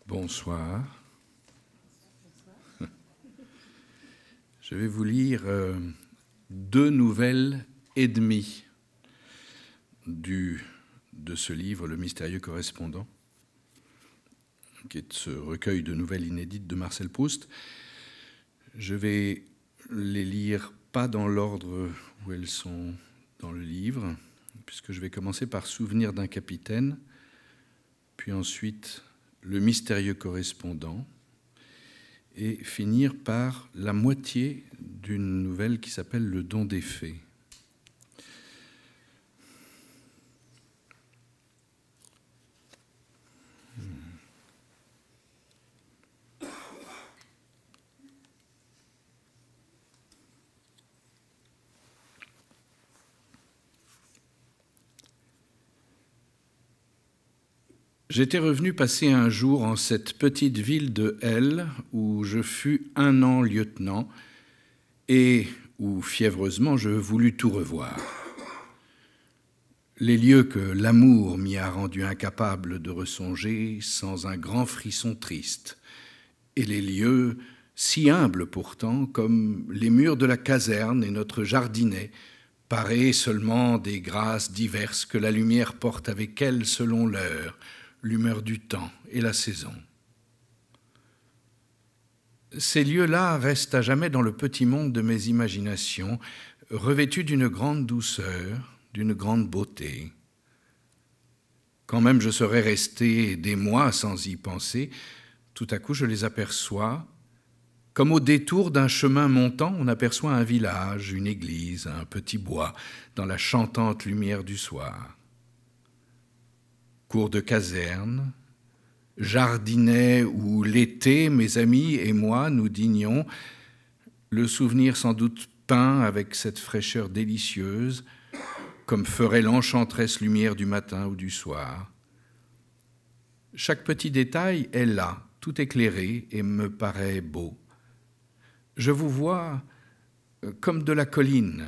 Bonsoir. Je vais vous lire 2 nouvelles et demie de ce livre, Le mystérieux correspondant, qui est ce recueil de nouvelles inédites de Marcel Proust. Je vais les lire pas dans l'ordre où elles sont dans le livre, puisque je vais commencer par Souvenir d'un capitaine, puis ensuite Le mystérieux correspondant, et finir par la moitié d'une nouvelle qui s'appelle Le don des fées. J'étais revenu passer un jour en cette petite ville de L, où je fus 1 an lieutenant et où, fiévreusement, je voulus tout revoir. Les lieux que l'amour m'y a rendu incapable de ressonger sans un grand frisson triste, et les lieux si humbles pourtant, comme les murs de la caserne et notre jardinet, parés seulement des grâces diverses que la lumière porte avec elle selon l'heure, l'humeur du temps et la saison. Ces lieux-là restent à jamais dans le petit monde de mes imaginations, revêtus d'une grande douceur, d'une grande beauté. Quand même je serais resté des mois sans y penser, tout à coup je les aperçois, comme au détour d'un chemin montant, on aperçoit un village, une église, un petit bois, dans la chantante lumière du soir. Cour de caserne, jardinet où l'été, mes amis et moi, nous dînions, le souvenir sans doute peint avec cette fraîcheur délicieuse, comme ferait l'enchanteresse lumière du matin ou du soir. Chaque petit détail est là, tout éclairé, et me paraît beau. Je vous vois comme de la colline.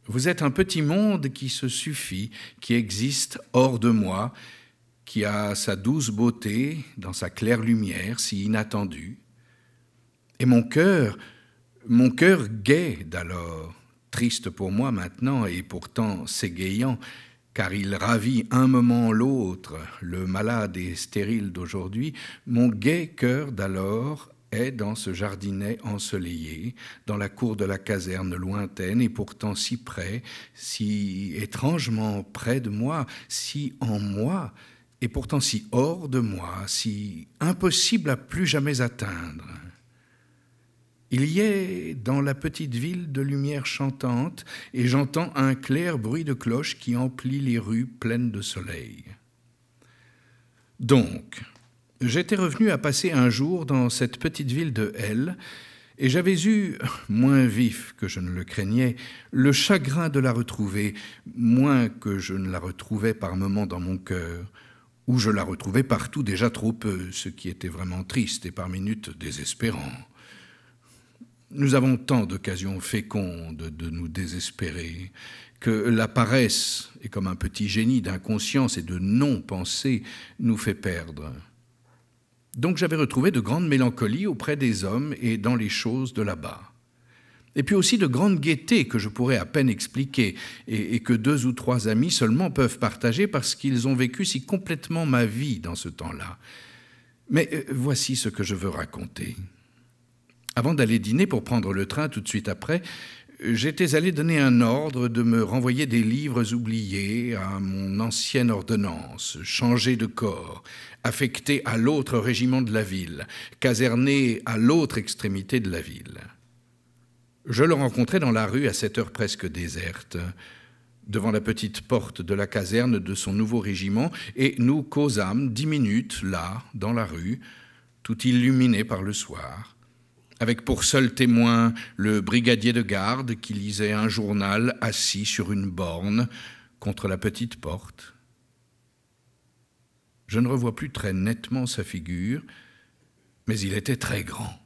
Vous êtes un petit monde qui se suffit, qui existe hors de moi, qui a sa douce beauté dans sa claire lumière si inattendue. Et mon cœur gai d'alors, triste pour moi maintenant et pourtant s'égayant, car il ravit un moment l'autre, le malade et stérile d'aujourd'hui, mon gai cœur d'alors est dans ce jardinet ensoleillé, dans la cour de la caserne lointaine et pourtant si près, si étrangement près de moi, si en moi, et pourtant si hors de moi, si impossible à plus jamais atteindre. Il y est dans la petite ville de lumière chantante, et j'entends un clair bruit de cloche qui emplit les rues pleines de soleil. Donc, j'étais revenu à passer un jour dans cette petite ville de L, et j'avais eu, moins vif que je ne le craignais, le chagrin de la retrouver, moins que je ne la retrouvais par moments dans mon cœur, où je la retrouvais partout déjà trop peu, ce qui était vraiment triste et par minutes désespérant. Nous avons tant d'occasions fécondes de nous désespérer, que la paresse, et comme un petit génie d'inconscience et de non-pensée, nous fait perdre. Donc j'avais retrouvé de grandes mélancolies auprès des hommes et dans les choses de là-bas. Et puis aussi de grandes gaietés que je pourrais à peine expliquer et que 2 ou 3 amis seulement peuvent partager parce qu'ils ont vécu si complètement ma vie dans ce temps-là. Mais voici ce que je veux raconter. Avant d'aller dîner pour prendre le train tout de suite après, j'étais allé donner un ordre de me renvoyer des livres oubliés à mon ancienne ordonnance, changé de corps, affecté à l'autre régiment de la ville, caserné à l'autre extrémité de la ville. Je le rencontrai dans la rue à cette heure presque déserte, devant la petite porte de la caserne de son nouveau régiment, et nous causâmes 10 minutes, là, dans la rue, tout illuminé par le soir, avec pour seul témoin le brigadier de garde qui lisait un journal assis sur une borne contre la petite porte. Je ne revois plus très nettement sa figure, mais il était très grand,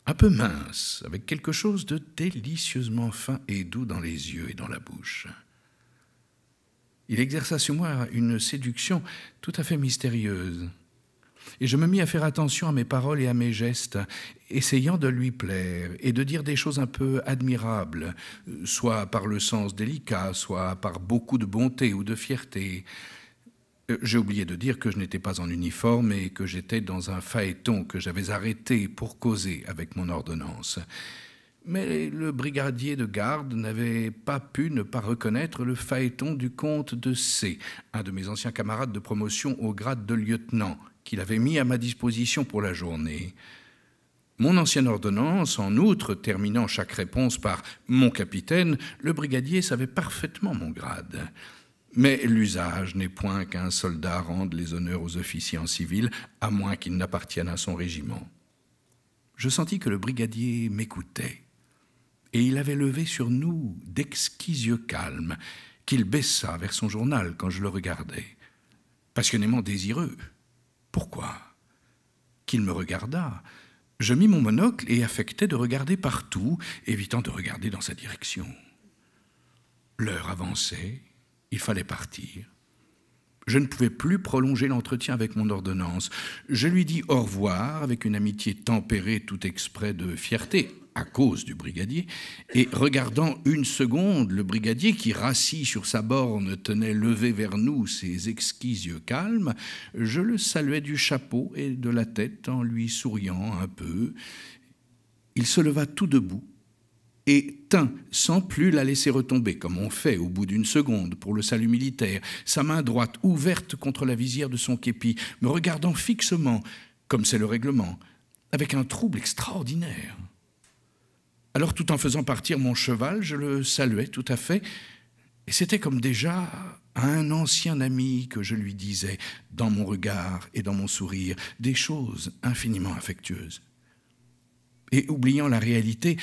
un peu mince, avec quelque chose de délicieusement fin et doux dans les yeux et dans la bouche. Il exerça sur moi une séduction tout à fait mystérieuse. et je me mis à faire attention à mes paroles et à mes gestes, essayant de lui plaire et de dire des choses un peu admirables, soit par le sens délicat, soit par beaucoup de bonté ou de fierté. J'ai oublié de dire que je n'étais pas en uniforme et que j'étais dans un phaéton que j'avais arrêté pour causer avec mon ordonnance. Mais le brigadier de garde n'avait pas pu ne pas reconnaître le phaéton du comte de C, un de mes anciens camarades de promotion au grade de lieutenant, qu'il avait mis à ma disposition pour la journée. Mon ancienne ordonnance, en outre, terminant chaque réponse par « mon capitaine », le brigadier savait parfaitement mon grade. Mais l'usage n'est point qu'un soldat rende les honneurs aux officiers en civil, à moins qu'ils n'appartiennent à son régiment. Je sentis que le brigadier m'écoutait, et il avait levé sur nous d'exquis yeux calmes, qu'il baissa vers son journal quand je le regardais, passionnément désireux. Pourquoi? Qu'il me regardât. Je mis mon monocle et affectai de regarder partout, évitant de regarder dans sa direction. L'heure avançait, il fallait partir. Je ne pouvais plus prolonger l'entretien avec mon ordonnance. Je lui dis au revoir avec une amitié tempérée tout exprès de fierté, à cause du brigadier, et regardant une seconde le brigadier qui, rassis sur sa borne, tenait levé vers nous ses exquis yeux calmes, je le saluai du chapeau et de la tête en lui souriant un peu. Il se leva tout debout et tint, sans plus la laisser retomber, comme on fait au bout d'une seconde pour le salut militaire, sa main droite ouverte contre la visière de son képi, me regardant fixement, comme c'est le règlement, avec un trouble extraordinaire. Alors, tout en faisant partir mon cheval, je le saluai tout à fait, et c'était comme déjà à un ancien ami que je lui disais, dans mon regard et dans mon sourire, des choses infiniment affectueuses. Et oubliant la réalité,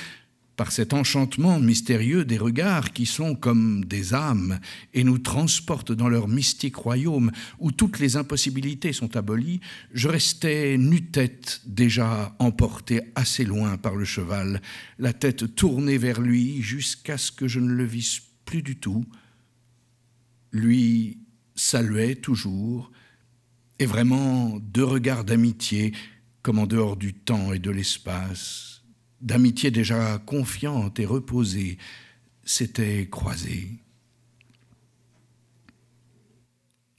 par cet enchantement mystérieux des regards qui sont comme des âmes et nous transportent dans leur mystique royaume où toutes les impossibilités sont abolies, je restais nu-tête, déjà emporté assez loin par le cheval, la tête tournée vers lui jusqu'à ce que je ne le visse plus du tout. Lui saluait toujours, et vraiment deux regards d'amitié, comme en dehors du temps et de l'espace, d'amitié déjà confiante et reposée, s'étaient croisés.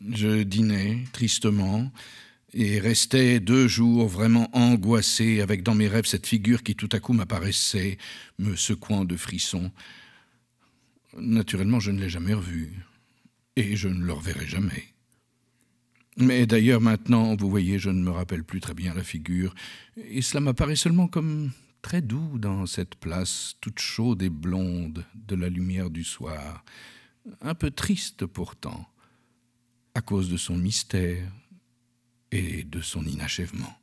Je dînais tristement et restais 2 jours vraiment angoissé, avec dans mes rêves cette figure qui tout à coup m'apparaissait, me secouant de frissons. Naturellement, je ne l'ai jamais revu, et je ne le reverrai jamais. Mais d'ailleurs, maintenant, vous voyez, je ne me rappelle plus très bien la figure, et cela m'apparaît seulement comme très doux dans cette place toute chaude et blonde de la lumière du soir, un peu triste pourtant, à cause de son mystère et de son inachèvement.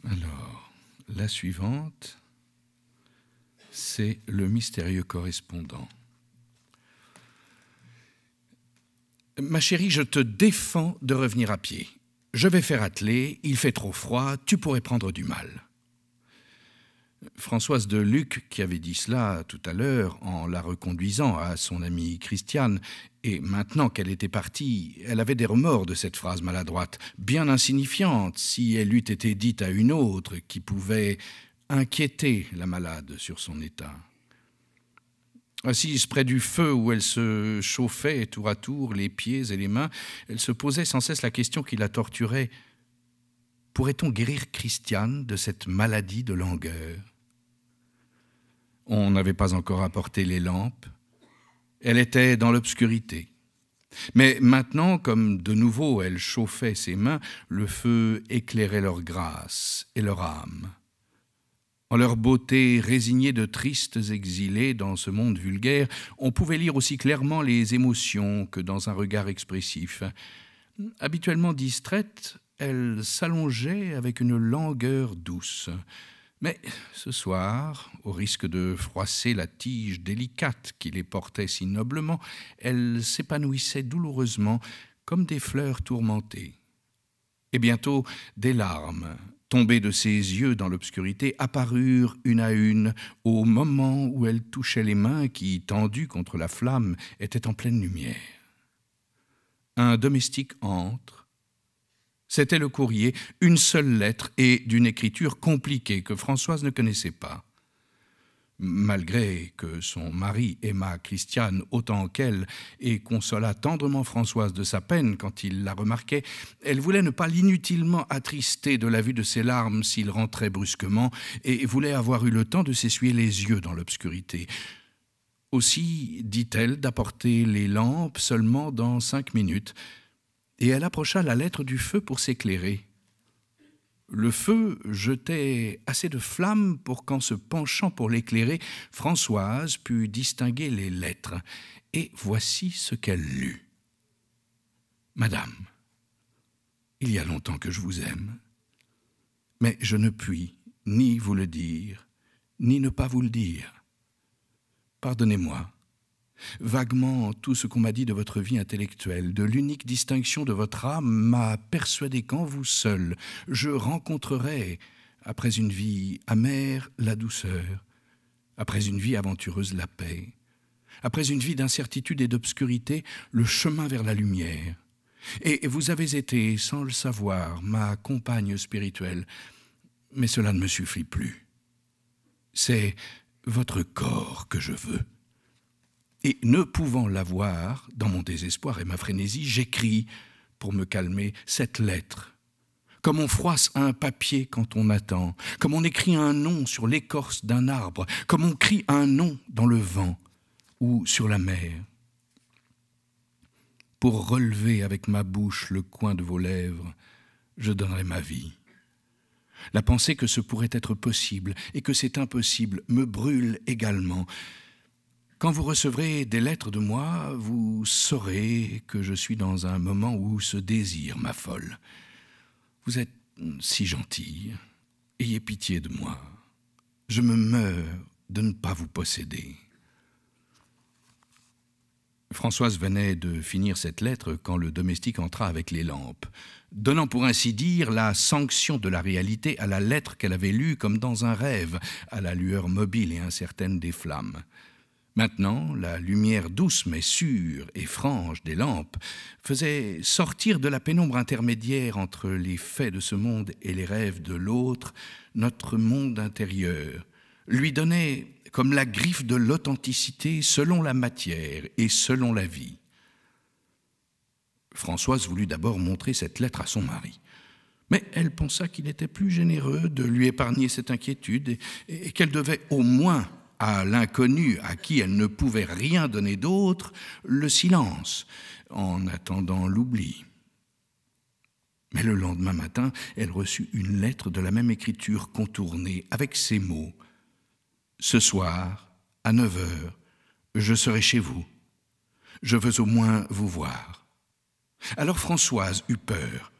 Alors, la suivante, c'est le mystérieux correspondant. Ma chérie, je te défends de revenir à pied. Je vais faire atteler, il fait trop froid, tu pourrais prendre du mal. Françoise de Luc, qui avait dit cela tout à l'heure en la reconduisant à son amie Christiane, et maintenant qu'elle était partie, elle avait des remords de cette phrase maladroite, bien insignifiante si elle eût été dite à une autre qui pouvait inquiéter la malade sur son état. Assise près du feu où elle se chauffait tour à tour les pieds et les mains, elle se posait sans cesse la question qui la torturait. Pourrait-on guérir Christiane de cette maladie de langueur? On n'avait pas encore apporté les lampes. Elle était dans l'obscurité. Mais maintenant, comme de nouveau elle chauffait ses mains, le feu éclairait leur grâce et leur âme. En leur beauté résignée de tristes exilés dans ce monde vulgaire, on pouvait lire aussi clairement les émotions que dans un regard expressif. Habituellement distraite, elle s'allongeait avec une langueur douce. Mais ce soir, au risque de froisser la tige délicate qui les portait si noblement, elle s'épanouissait douloureusement comme des fleurs tourmentées. Et bientôt, des larmes, tombées de ses yeux dans l'obscurité, apparurent une à une au moment où elle touchait les mains qui, tendues contre la flamme, étaient en pleine lumière. Un domestique entre. C'était le courrier, une seule lettre et d'une écriture compliquée que Françoise ne connaissait pas. Malgré que son mari aima Christiane autant qu'elle et consola tendrement Françoise de sa peine quand il la remarquait, elle voulait ne pas l'inutilement attrister de la vue de ses larmes s'il rentrait brusquement et voulait avoir eu le temps de s'essuyer les yeux dans l'obscurité. Aussi, dit-elle, d'apporter les lampes seulement dans 5 minutes, et elle approcha la lettre du feu pour s'éclairer. Le feu jetait assez de flammes pour qu'en se penchant pour l'éclairer, Françoise put distinguer les lettres. Et voici ce qu'elle lut. « Madame, il y a longtemps que je vous aime, mais je ne puis ni vous le dire, ni ne pas vous le dire. Pardonnez-moi. Vaguement, tout ce qu'on m'a dit de votre vie intellectuelle, de l'unique distinction de votre âme, m'a persuadé qu'en vous seul, je rencontrerai, après une vie amère, la douceur, après une vie aventureuse, la paix, après une vie d'incertitude et d'obscurité, le chemin vers la lumière. Et vous avez été, sans le savoir, ma compagne spirituelle, mais cela ne me suffit plus. C'est votre corps que je veux. Et ne pouvant l'avoir, dans mon désespoir et ma frénésie, j'écris, pour me calmer, cette lettre. Comme on froisse un papier quand on attend, comme on écrit un nom sur l'écorce d'un arbre, comme on crie un nom dans le vent ou sur la mer. Pour relever avec ma bouche le coin de vos lèvres, je donnerai ma vie. La pensée que ce pourrait être possible et que c'est impossible me brûle également. Quand vous recevrez des lettres de moi, vous saurez que je suis dans un moment où ce désir m'affole. Vous êtes si gentille, ayez pitié de moi. Je me meurs de ne pas vous posséder. » Françoise venait de finir cette lettre quand le domestique entra avec les lampes, donnant pour ainsi dire la sanction de la réalité à la lettre qu'elle avait lue comme dans un rêve, à la lueur mobile et incertaine des flammes. Maintenant, la lumière douce mais sûre et franche des lampes faisait sortir de la pénombre intermédiaire entre les faits de ce monde et les rêves de l'autre notre monde intérieur, lui donnait comme la griffe de l'authenticité selon la matière et selon la vie. Françoise voulut d'abord montrer cette lettre à son mari. Mais elle pensa qu'il était plus généreux de lui épargner cette inquiétude et qu'elle devait au moins à l'inconnu à qui elle ne pouvait rien donner d'autre, le silence, en attendant l'oubli. Mais le lendemain matin, elle reçut une lettre de la même écriture contournée, avec ces mots. « Ce soir, à 9 heures, je serai chez vous. Je veux au moins vous voir. » Alors Françoise eut peur.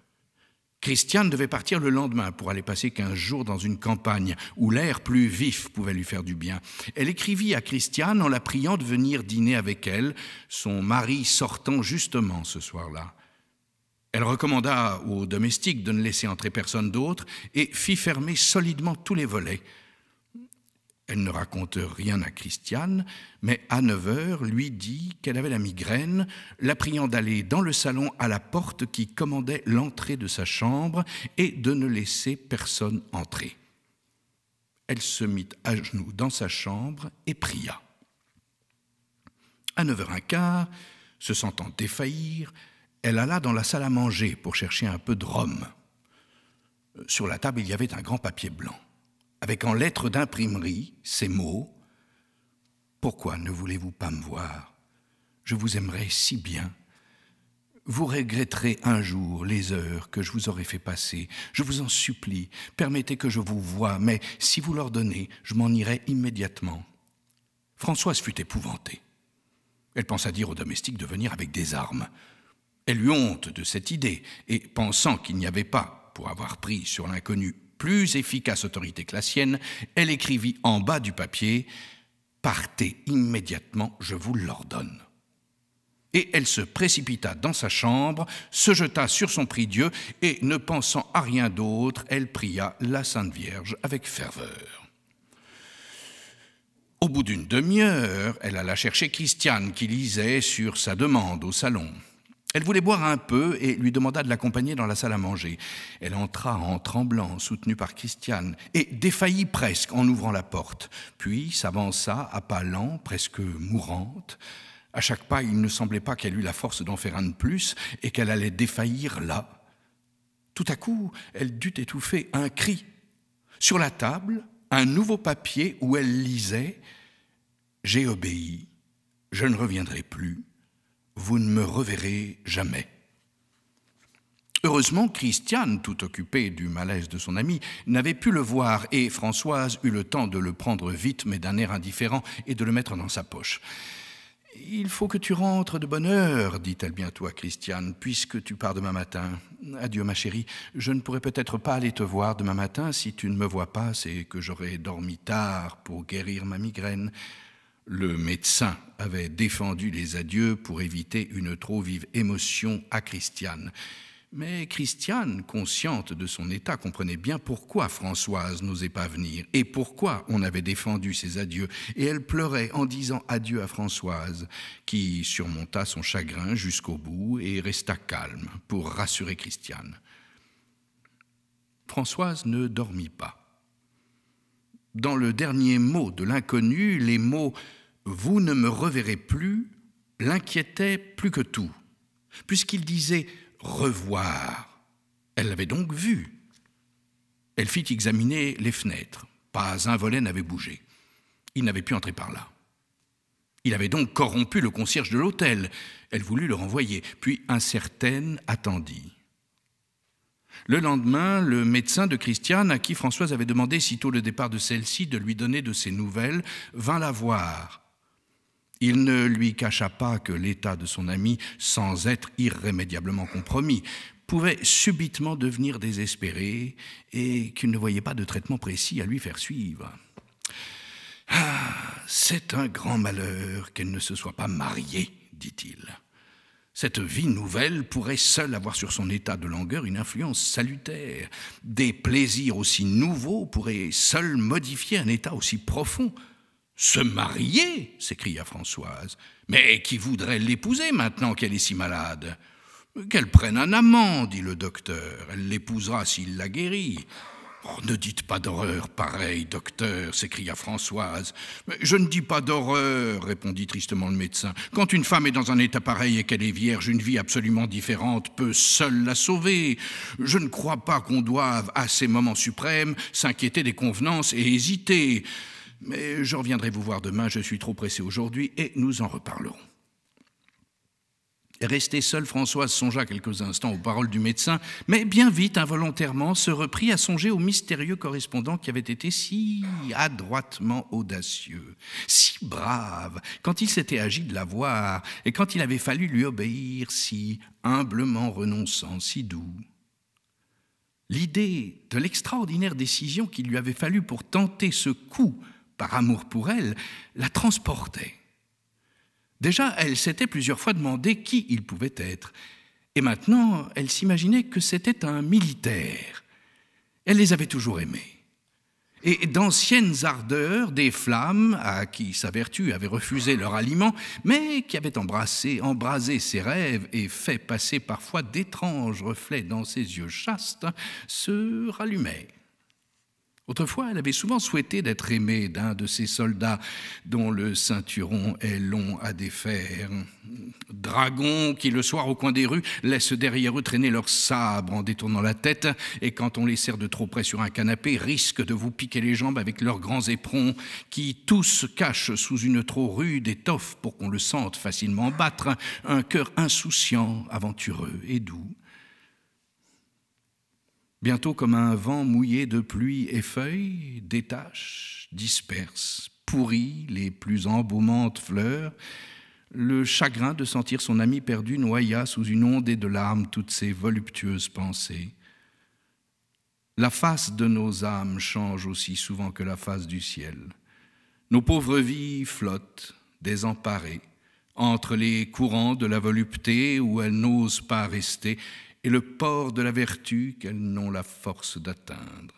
Christiane devait partir le lendemain pour aller passer 15 jours dans une campagne où l'air plus vif pouvait lui faire du bien. Elle écrivit à Christiane en la priant de venir dîner avec elle, son mari sortant justement ce soir-là. Elle recommanda au domestique de ne laisser entrer personne d'autre et fit fermer solidement tous les volets. Elle ne raconte rien à Christiane, mais à 9 heures lui dit qu'elle avait la migraine, la priant d'aller dans le salon à la porte qui commandait l'entrée de sa chambre et de ne laisser personne entrer. Elle se mit à genoux dans sa chambre et pria. À 9h15, se sentant défaillir, elle alla dans la salle à manger pour chercher un peu de rhum. Sur la table, il y avait un grand papier blanc, avec en lettres d'imprimerie ces mots « Pourquoi ne voulez-vous pas me voir? Je vous aimerais si bien. Vous regretterez un jour les heures que je vous aurais fait passer. Je vous en supplie, permettez que je vous voie, mais si vous l'ordonnez, je m'en irai immédiatement. » Françoise fut épouvantée. Elle pensa dire au domestique de venir avec des armes. Elle eut honte de cette idée, et pensant qu'il n'y avait pas, pour avoir pris sur l'inconnu, plus efficace autorité que la sienne, elle écrivit en bas du papier « Partez immédiatement, je vous l'ordonne ». Et elle se précipita dans sa chambre, se jeta sur son prie-Dieu, et ne pensant à rien d'autre, elle pria la Sainte Vierge avec ferveur. Au bout d'une demi-heure, elle alla chercher Christiane qui lisait sur sa demande au salon. Elle voulait boire un peu et lui demanda de l'accompagner dans la salle à manger. Elle entra en tremblant, soutenue par Christiane, et défaillit presque en ouvrant la porte. Puis s'avança à pas lents, presque mourante. À chaque pas, il ne semblait pas qu'elle eût la force d'en faire un de plus et qu'elle allait défaillir là. Tout à coup, elle dut étouffer un cri. Sur la table, un nouveau papier où elle lisait « J'ai obéi, je ne reviendrai plus. Vous ne me reverrez jamais. » Heureusement, Christiane, tout occupée du malaise de son amie, n'avait pu le voir et Françoise eut le temps de le prendre vite, mais d'un air indifférent, et de le mettre dans sa poche. « Il faut que tu rentres de bonne heure, dit-elle bientôt à Christiane, puisque tu pars demain matin. Adieu, ma chérie, je ne pourrai peut-être pas aller te voir demain matin. Si tu ne me vois pas, c'est que j'aurai dormi tard pour guérir ma migraine. » Le médecin avait défendu les adieux pour éviter une trop vive émotion à Christiane. Mais Christiane, consciente de son état, comprenait bien pourquoi Françoise n'osait pas venir et pourquoi on avait défendu ses adieux. Et elle pleurait en disant adieu à Françoise, qui surmonta son chagrin jusqu'au bout et resta calme pour rassurer Christiane. Françoise ne dormit pas. Dans le dernier mot de l'inconnu, les mots « vous ne me reverrez plus » l'inquiétaient plus que tout, puisqu'il disait « revoir ». Elle l'avait donc vu. Elle fit examiner les fenêtres. Pas un volet n'avait bougé. Il n'avait pu entrer par là. Il avait donc corrompu le concierge de l'hôtel. Elle voulut le renvoyer, puis incertaine attendit. Le lendemain, le médecin de Christiane, à qui Françoise avait demandé, sitôt le départ de celle-ci, de lui donner de ses nouvelles, vint la voir. Il ne lui cacha pas que l'état de son amie, sans être irrémédiablement compromis, pouvait subitement devenir désespéré et qu'il ne voyait pas de traitement précis à lui faire suivre. « Ah, c'est un grand malheur qu'elle ne se soit pas mariée, dit-il. Cette vie nouvelle pourrait seule avoir sur son état de langueur une influence salutaire. Des plaisirs aussi nouveaux pourraient seuls modifier un état aussi profond. »« Se marier » s'écria Françoise. « Mais qui voudrait l'épouser maintenant qu'elle est si malade ?»« Qu'elle prenne un amant, dit le docteur. Elle l'épousera s'il la guérit. » « Oh, ne dites pas d'horreur pareille, docteur, s'écria Françoise. « Je ne dis pas d'horreur, répondit tristement le médecin. Quand une femme est dans un état pareil et qu'elle est vierge, une vie absolument différente peut seule la sauver. Je ne crois pas qu'on doive, à ces moments suprêmes, s'inquiéter des convenances et hésiter. Mais je reviendrai vous voir demain, je suis trop pressé aujourd'hui et nous en reparlerons. » Restée seule, Françoise songea quelques instants aux paroles du médecin, mais bien vite, involontairement, se reprit à songer au mystérieux correspondant qui avait été si adroitement audacieux, si brave, quand il s'était agi de la voir, et quand il avait fallu lui obéir, si humblement renonçant, si doux. L'idée de l'extraordinaire décision qu'il lui avait fallu pour tenter ce coup par amour pour elle la transportait. Déjà, elle s'était plusieurs fois demandé qui il pouvait être. Et maintenant, elle s'imaginait que c'était un militaire. Elle les avait toujours aimés. Et d'anciennes ardeurs, des flammes, à qui sa vertu avait refusé leur aliment, mais qui avaient embrasé ses rêves et fait passer parfois d'étranges reflets dans ses yeux chastes, se rallumaient. Autrefois, elle avait souvent souhaité d'être aimée d'un de ces soldats dont le ceinturon est long à défaire. Dragons qui, le soir au coin des rues, laissent derrière eux traîner leurs sabres en détournant la tête et quand on les serre de trop près sur un canapé, risquent de vous piquer les jambes avec leurs grands éperons qui tous se cachent sous une trop rude étoffe pour qu'on le sente facilement battre, un cœur insouciant, aventureux et doux. Bientôt, comme un vent mouillé de pluie et feuilles, détache, disperse, pourrit les plus embaumantes fleurs, le chagrin de sentir son ami perdu noya sous une ondée de larmes toutes ses voluptueuses pensées. La face de nos âmes change aussi souvent que la face du ciel. Nos pauvres vies flottent, désemparées, entre les courants de la volupté où elles n'osent pas rester, et le port de la vertu qu'elles n'ont la force d'atteindre.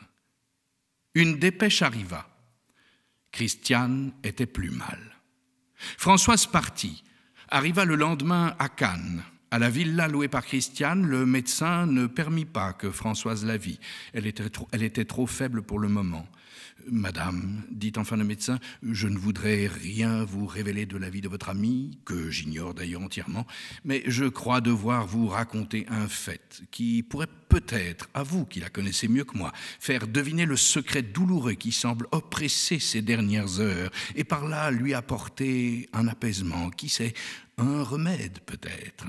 Une dépêche arriva. Christiane était plus mal. Françoise partit, arriva le lendemain à Cannes, À la villa louée par Christiane, le médecin ne permit pas que Françoise la vît. Elle était trop faible pour le moment. « Madame, dit enfin le médecin, je ne voudrais rien vous révéler de la vie de votre amie, que j'ignore d'ailleurs entièrement, mais je crois devoir vous raconter un fait qui pourrait peut-être, à vous qui la connaissez mieux que moi, faire deviner le secret douloureux qui semble oppresser ces dernières heures et par là lui apporter un apaisement, qui sait, un remède peut-être. »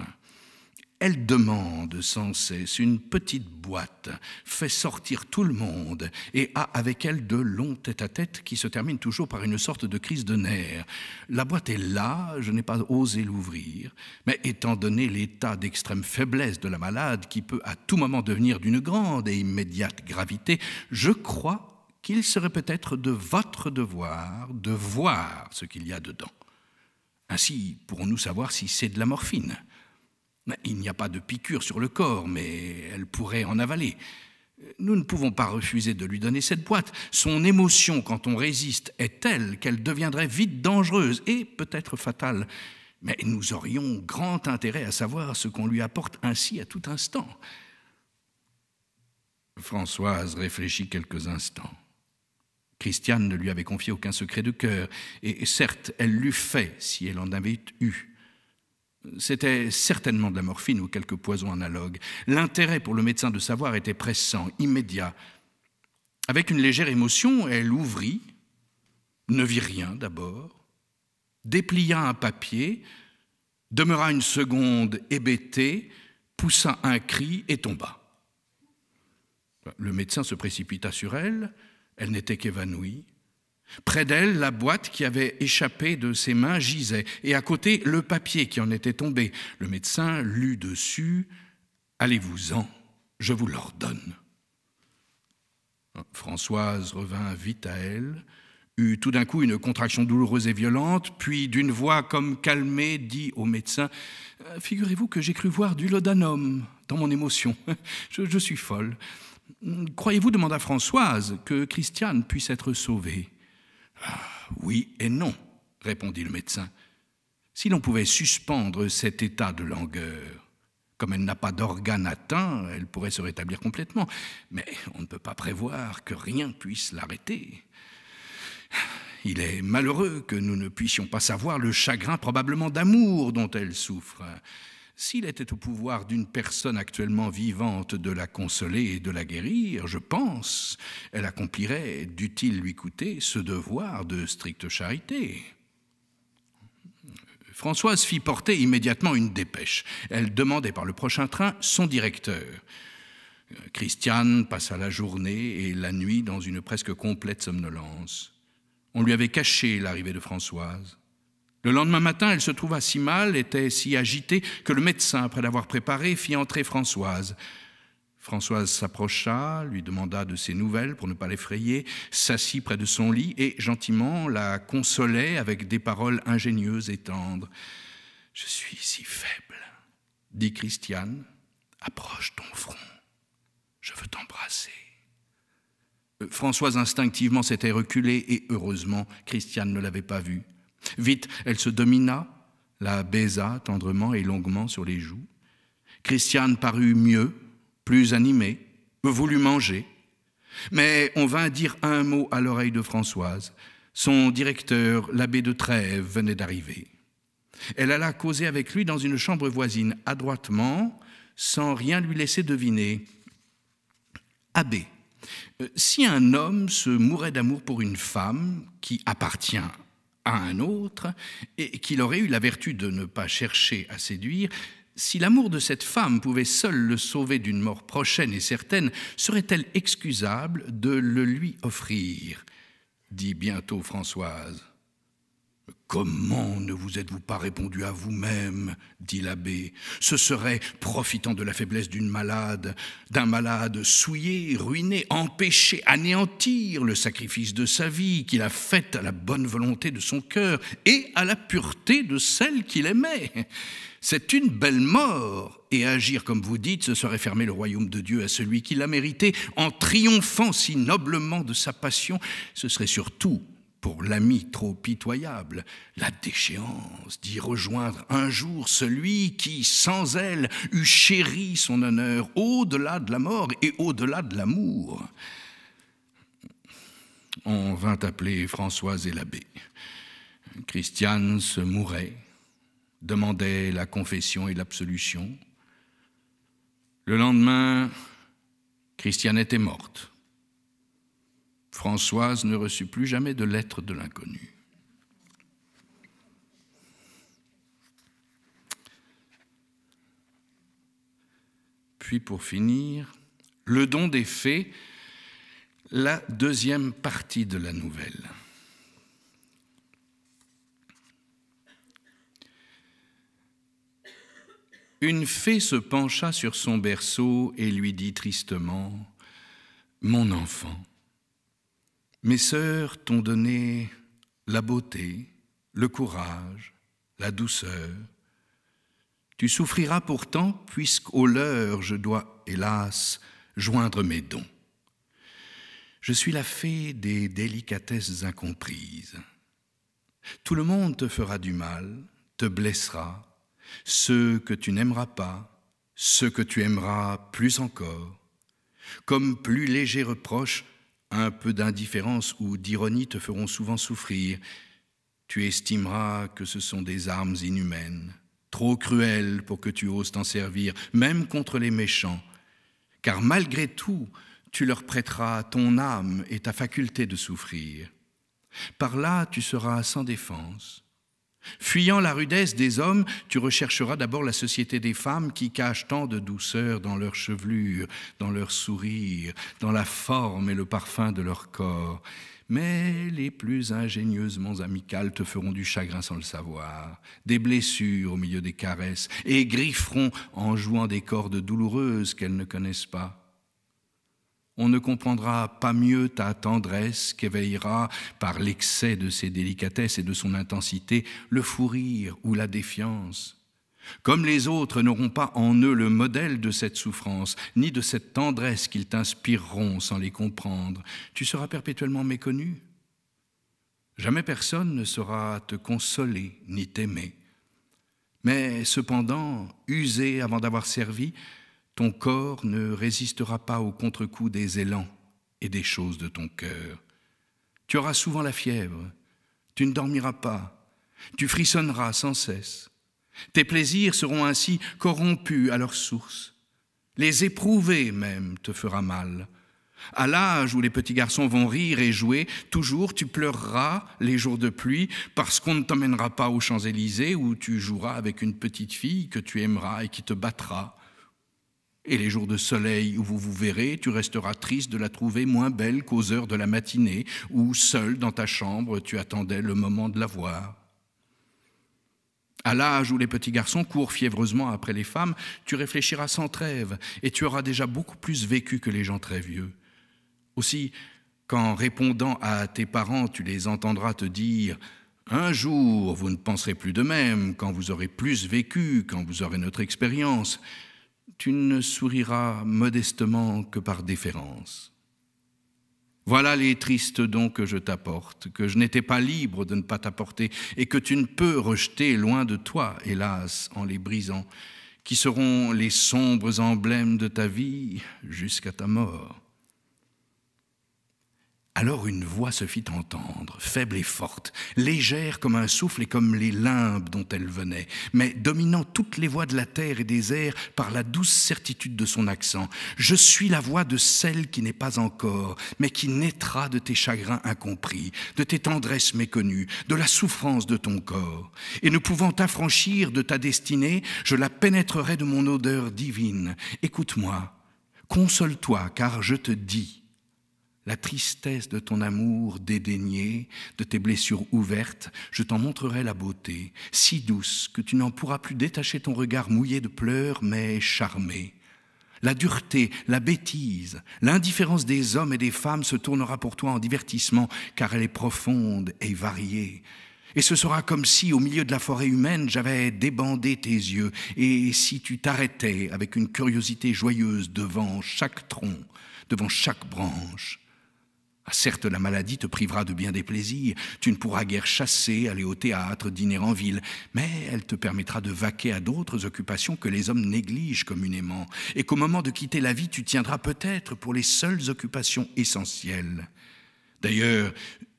Elle demande sans cesse une petite boîte, fait sortir tout le monde et a avec elle de longs tête-à-tête qui se terminent toujours par une sorte de crise de nerfs. La boîte est là, je n'ai pas osé l'ouvrir, mais étant donné l'état d'extrême faiblesse de la malade qui peut à tout moment devenir d'une grande et immédiate gravité, je crois qu'il serait peut-être de votre devoir de voir ce qu'il y a dedans. Ainsi pourrons-nous savoir si c'est de la morphine. Il n'y a pas de piqûre sur le corps, mais elle pourrait en avaler. Nous ne pouvons pas refuser de lui donner cette boîte. Son émotion, quand on résiste, est telle qu'elle deviendrait vite dangereuse et peut-être fatale. Mais nous aurions grand intérêt à savoir ce qu'on lui apporte ainsi à tout instant. Françoise réfléchit quelques instants. Christiane ne lui avait confié aucun secret de cœur, et certes, elle l'eût fait si elle en avait eu. C'était certainement de la morphine ou quelque poison analogue. L'intérêt pour le médecin de savoir était pressant, immédiat. Avec une légère émotion, elle ouvrit, ne vit rien d'abord, déplia un papier, demeura une seconde hébétée, poussa un cri et tomba. Le médecin se précipita sur elle, elle n'était qu'évanouie. Près d'elle, la boîte qui avait échappé de ses mains gisait, et à côté, le papier qui en était tombé. Le médecin lut dessus « Allez-vous-en, je vous l'ordonne ». Françoise revint vite à elle, eut tout d'un coup une contraction douloureuse et violente, puis d'une voix comme calmée dit au médecin « Figurez-vous que j'ai cru voir du laudanum dans mon émotion, je suis folle. Croyez-vous, demanda Françoise, que Christiane puisse être sauvée ?» Oui et non, répondit le médecin. Si l'on pouvait suspendre cet état de langueur, comme elle n'a pas d'organe atteint, elle pourrait se rétablir complètement. Mais on ne peut pas prévoir que rien puisse l'arrêter. Il est malheureux que nous ne puissions pas savoir le chagrin probablement d'amour dont elle souffre. S'il était au pouvoir d'une personne actuellement vivante de la consoler et de la guérir, je pense, elle accomplirait, dût-il lui coûter, ce devoir de stricte charité. Françoise fit porter immédiatement une dépêche. Elle demandait par le prochain train son directeur. Christiane passa la journée et la nuit dans une presque complète somnolence. On lui avait caché l'arrivée de Françoise. Le lendemain matin, elle se trouva si mal, était si agitée, que le médecin, après l'avoir préparée, fit entrer Françoise. Françoise s'approcha, lui demanda de ses nouvelles pour ne pas l'effrayer, s'assit près de son lit et, gentiment, la consolait avec des paroles ingénieuses et tendres. « Je suis si faible, dit Christiane, approche ton front, je veux t'embrasser. » Françoise instinctivement s'était reculée et, heureusement, Christiane ne l'avait pas vue. Vite, elle se domina, la baisa tendrement et longuement sur les joues. Christiane parut mieux, plus animée, voulut manger. Mais on vint dire un mot à l'oreille de Françoise. Son directeur, l'abbé de Trèves, venait d'arriver. Elle alla causer avec lui dans une chambre voisine, adroitement, sans rien lui laisser deviner. « Abbé, si un homme se mourait d'amour pour une femme qui appartient à un autre, et qu'il aurait eu la vertu de ne pas chercher à séduire, si l'amour de cette femme pouvait seul le sauver d'une mort prochaine et certaine, serait-elle excusable de le lui offrir ?» dit bientôt Françoise. « Comment ne vous êtes-vous pas répondu à vous-même » dit l'abbé. « Ce serait, profitant de la faiblesse d'un malade souillé, ruiné, empêcher, anéantir le sacrifice de sa vie qu'il a fait à la bonne volonté de son cœur et à la pureté de celle qu'il aimait. C'est une belle mort, et agir comme vous dites, ce serait fermer le royaume de Dieu à celui qui l'a mérité en triomphant si noblement de sa passion. Ce serait surtout pour l'ami trop pitoyable, la déchéance d'y rejoindre un jour celui qui, sans elle, eût chéri son honneur au-delà de la mort et au-delà de l'amour. On vint appeler Françoise et l'abbé. Christiane se mourait, demandait la confession et l'absolution. Le lendemain, Christiane était morte. Françoise ne reçut plus jamais de lettre de l'inconnu. Puis pour finir, le don des fées, la deuxième partie de la nouvelle. Une fée se pencha sur son berceau et lui dit tristement « Mon enfant, mes sœurs t'ont donné la beauté, le courage, la douceur. Tu souffriras pourtant, puisqu'au leur je dois, hélas, joindre mes dons. Je suis la fée des délicatesses incomprises. Tout le monde te fera du mal, te blessera, ceux que tu n'aimeras pas, ceux que tu aimeras plus encore. Comme plus léger reproche, un peu d'indifférence ou d'ironie te feront souvent souffrir. Tu estimeras que ce sont des armes inhumaines, trop cruelles pour que tu oses t'en servir, même contre les méchants, car malgré tout, tu leur prêteras ton âme et ta faculté de souffrir. Par là, tu seras sans défense. Fuyant la rudesse des hommes, tu rechercheras d'abord la société des femmes qui cachent tant de douceur dans leur chevelure, dans leur sourire, dans la forme et le parfum de leur corps. Mais les plus ingénieusement amicales te feront du chagrin sans le savoir, des blessures au milieu des caresses, et grifferont en jouant des cordes douloureuses qu'elles ne connaissent pas. On ne comprendra pas mieux ta tendresse qu'éveillera, par l'excès de ses délicatesses et de son intensité, le fou rire ou la défiance. Comme les autres n'auront pas en eux le modèle de cette souffrance, ni de cette tendresse qu'ils t'inspireront sans les comprendre, tu seras perpétuellement méconnu. Jamais personne ne saura te consoler ni t'aimer. Mais cependant, usé avant d'avoir servi, ton corps ne résistera pas au contre-coup des élans et des choses de ton cœur. Tu auras souvent la fièvre, tu ne dormiras pas, tu frissonneras sans cesse. Tes plaisirs seront ainsi corrompus à leur source. Les éprouver même te fera mal. À l'âge où les petits garçons vont rire et jouer, toujours tu pleureras les jours de pluie parce qu'on ne t'emmènera pas aux Champs-Élysées où tu joueras avec une petite fille que tu aimeras et qui te battra. Et les jours de soleil où vous vous verrez, tu resteras triste de la trouver moins belle qu'aux heures de la matinée où, seul dans ta chambre, tu attendais le moment de la voir. À l'âge où les petits garçons courent fiévreusement après les femmes, tu réfléchiras sans trêve et tu auras déjà beaucoup plus vécu que les gens très vieux. Aussi, quand répondant à tes parents, tu les entendras te dire « Un jour, vous ne penserez plus de même, quand vous aurez plus vécu, quand vous aurez notre expérience », tu ne souriras modestement que par déférence. Voilà les tristes dons que je t'apporte, que je n'étais pas libre de ne pas t'apporter et que tu ne peux rejeter loin de toi, hélas, en les brisant, qui seront les sombres emblèmes de ta vie jusqu'à ta mort. Alors une voix se fit entendre, faible et forte, légère comme un souffle et comme les limbes dont elle venait, mais dominant toutes les voix de la terre et des airs par la douce certitude de son accent. Je suis la voix de celle qui n'est pas encore, mais qui naîtra de tes chagrins incompris, de tes tendresses méconnues, de la souffrance de ton corps. Et ne pouvant t'affranchir de ta destinée, je la pénétrerai de mon odeur divine. Écoute-moi, console-toi, car je te dis, la tristesse de ton amour dédaigné, de tes blessures ouvertes, je t'en montrerai la beauté, si douce que tu n'en pourras plus détacher ton regard mouillé de pleurs, mais charmé. La dureté, la bêtise, l'indifférence des hommes et des femmes se tournera pour toi en divertissement, car elle est profonde et variée. Et ce sera comme si, au milieu de la forêt humaine, j'avais débandé tes yeux, et si tu t'arrêtais avec une curiosité joyeuse devant chaque tronc, devant chaque branche. Certes, la maladie te privera de bien des plaisirs. Tu ne pourras guère chasser, aller au théâtre, dîner en ville, mais elle te permettra de vaquer à d'autres occupations que les hommes négligent communément, et qu'au moment de quitter la vie, tu tiendras peut-être pour les seules occupations essentielles. D'ailleurs,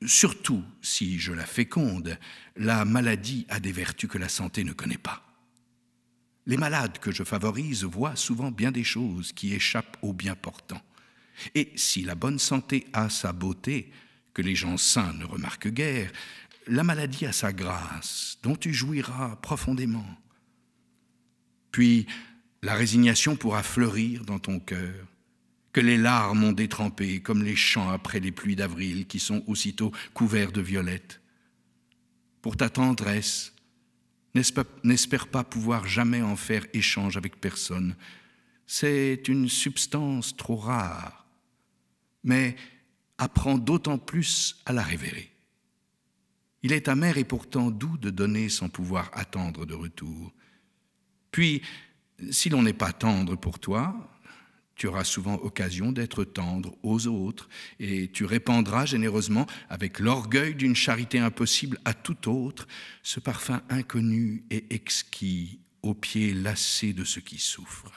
surtout si je la féconde, la maladie a des vertus que la santé ne connaît pas. Les malades que je favorise voient souvent bien des choses qui échappent aux bien portants. Et si la bonne santé a sa beauté, que les gens sains ne remarquent guère, la maladie a sa grâce, dont tu jouiras profondément. Puis, la résignation pourra fleurir dans ton cœur, que les larmes ont détrempé, comme les champs après les pluies d'avril, qui sont aussitôt couverts de violettes. Pour ta tendresse, n'espère pas pouvoir jamais en faire échange avec personne. C'est une substance trop rare. Mais apprends d'autant plus à la révérer. Il est amer et pourtant doux de donner sans pouvoir attendre de retour. Puis, si l'on n'est pas tendre pour toi, tu auras souvent occasion d'être tendre aux autres et tu répandras généreusement, avec l'orgueil d'une charité impossible à tout autre, ce parfum inconnu et exquis aux pieds lassés de ceux qui souffrent.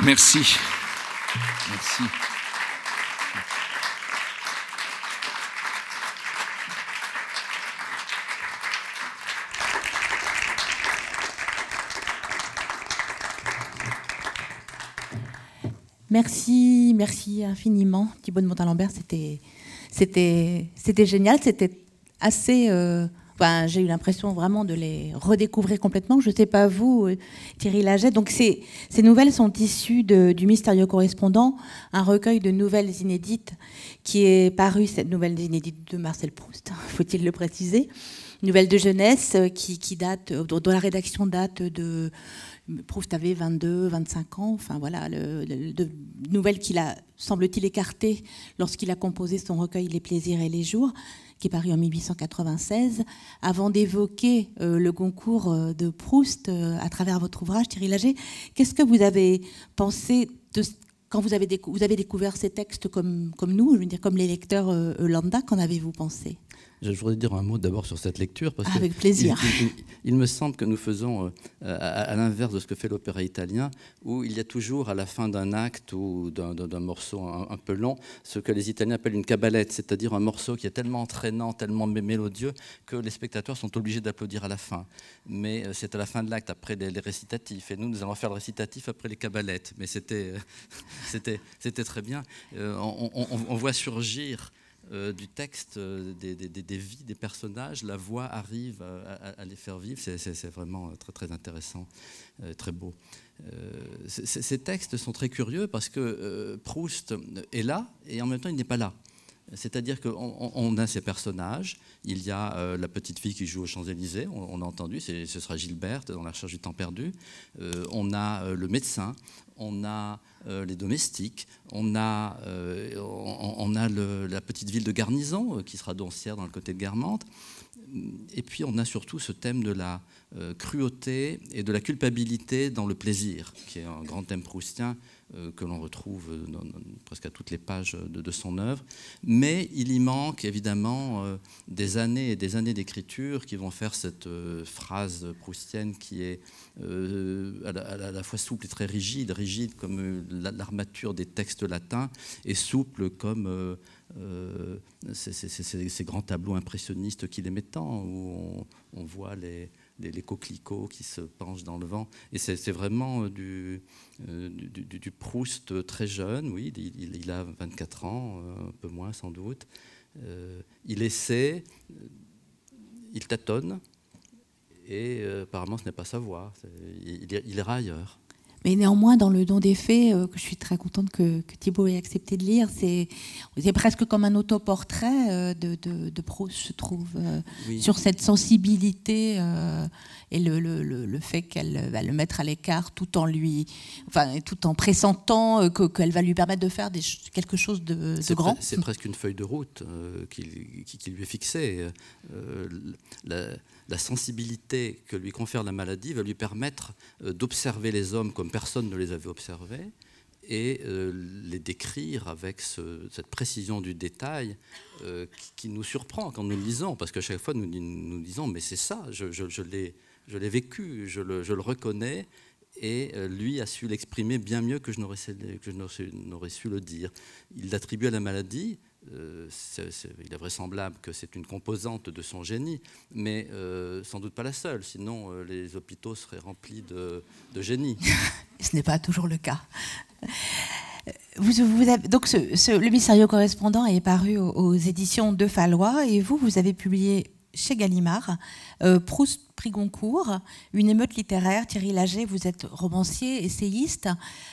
Merci. Merci. Merci, merci infiniment, Thibaut de Montalembert. C'était génial, c'était assez... j'ai eu l'impression vraiment de les redécouvrir complètement. Je ne sais pas vous, Thierry Laget. Donc ces nouvelles sont issues du Mystérieux Correspondant, un recueil de nouvelles inédites qui est paru, cette nouvelle inédite de Marcel Proust, faut-il le préciser. Une nouvelle de jeunesse qui date, dont la rédaction date de... Proust avait 22, 25 ans, enfin voilà, de nouvelles qu'il a, semble-t-il, écartées lorsqu'il a composé son recueil Les plaisirs et les jours, qui est paru en 1896, avant d'évoquer le Goncourt de Proust à travers votre ouvrage, Thierry Laget. Qu'est-ce que vous avez pensé quand vous avez découvert ces textes comme nous, je veux dire comme les lecteurs lambda, qu'en avez-vous pensé ? Je voudrais dire un mot d'abord sur cette lecture. Parce Avec plaisir. Il me semble que nous faisons à l'inverse de ce que fait l'opéra italien, où il y a toujours à la fin d'un acte ou d'un morceau un peu long, ce que les Italiens appellent une cabalette, c'est-à-dire un morceau qui est tellement entraînant, tellement mélodieux, que les spectateurs sont obligés d'applaudir à la fin. Mais c'est à la fin de l'acte, après les récitatifs. Et nous allons faire le récitatif après les cabalettes. Mais c'était très bien. On voit surgir... du texte, des vies des personnages, la voix arrive à les faire vivre, c'est vraiment très, très intéressant, très beau. Ces textes sont très curieux parce que Proust est là et en même temps il n'est pas là. C'est-à-dire qu'on a ces personnages, il y a la petite fille qui joue aux Champs-Élysées, on a entendu, ce sera Gilberte dans La Recherche du temps perdu, on a le médecin, on a les domestiques, on a la petite ville de Garnison, qui sera Doncières dans le côté de Guermantes, et puis on a surtout ce thème de la cruauté et de la culpabilité dans le plaisir, qui est un grand thème proustien que l'on retrouve presque à toutes les pages de son œuvre. Mais il y manque évidemment des années et des années d'écriture qui vont faire cette phrase proustienne qui est à la fois souple et très rigide comme l'armature des textes latins et souple comme ces grands tableaux impressionnistes qu'il aimait tant, où on voit les coquelicots qui se penchent dans le vent. Et c'est vraiment du Proust très jeune, oui, il a 24 ans, un peu moins sans doute. Il essaie, il tâtonne, et apparemment ce n'est pas sa voie, il ira ailleurs. Mais néanmoins, dans le don des fées, que je suis très contente que Thibaut ait accepté de lire, c'est presque comme un autoportrait de Proust, je trouve, oui. Sur cette sensibilité et le fait qu'elle va le mettre à l'écart tout en pressentant qu'elle va lui permettre de faire quelque chose de grand. C'est presque une feuille de route qui lui est fixée. La sensibilité que lui confère la maladie va lui permettre d'observer les hommes comme personne ne les avait observés et les décrire avec cette précision du détail qui nous surprend quand nous le lisons, parce qu'à chaque fois nous disons mais c'est ça, je l'ai vécu, je le reconnais, et lui a su l'exprimer bien mieux que je n'aurais su le dire. Il l'attribue à la maladie. Il est vraisemblable que c'est une composante de son génie, mais sans doute pas la seule, sinon les hôpitaux seraient remplis de génies. Ce n'est pas toujours le cas. Donc le mystérieux correspondant est paru aux éditions de Fallois, et vous avez publié chez Gallimard, Proust, prix Goncourt, une émeute littéraire. Thierry Laget, vous êtes romancier, essayiste.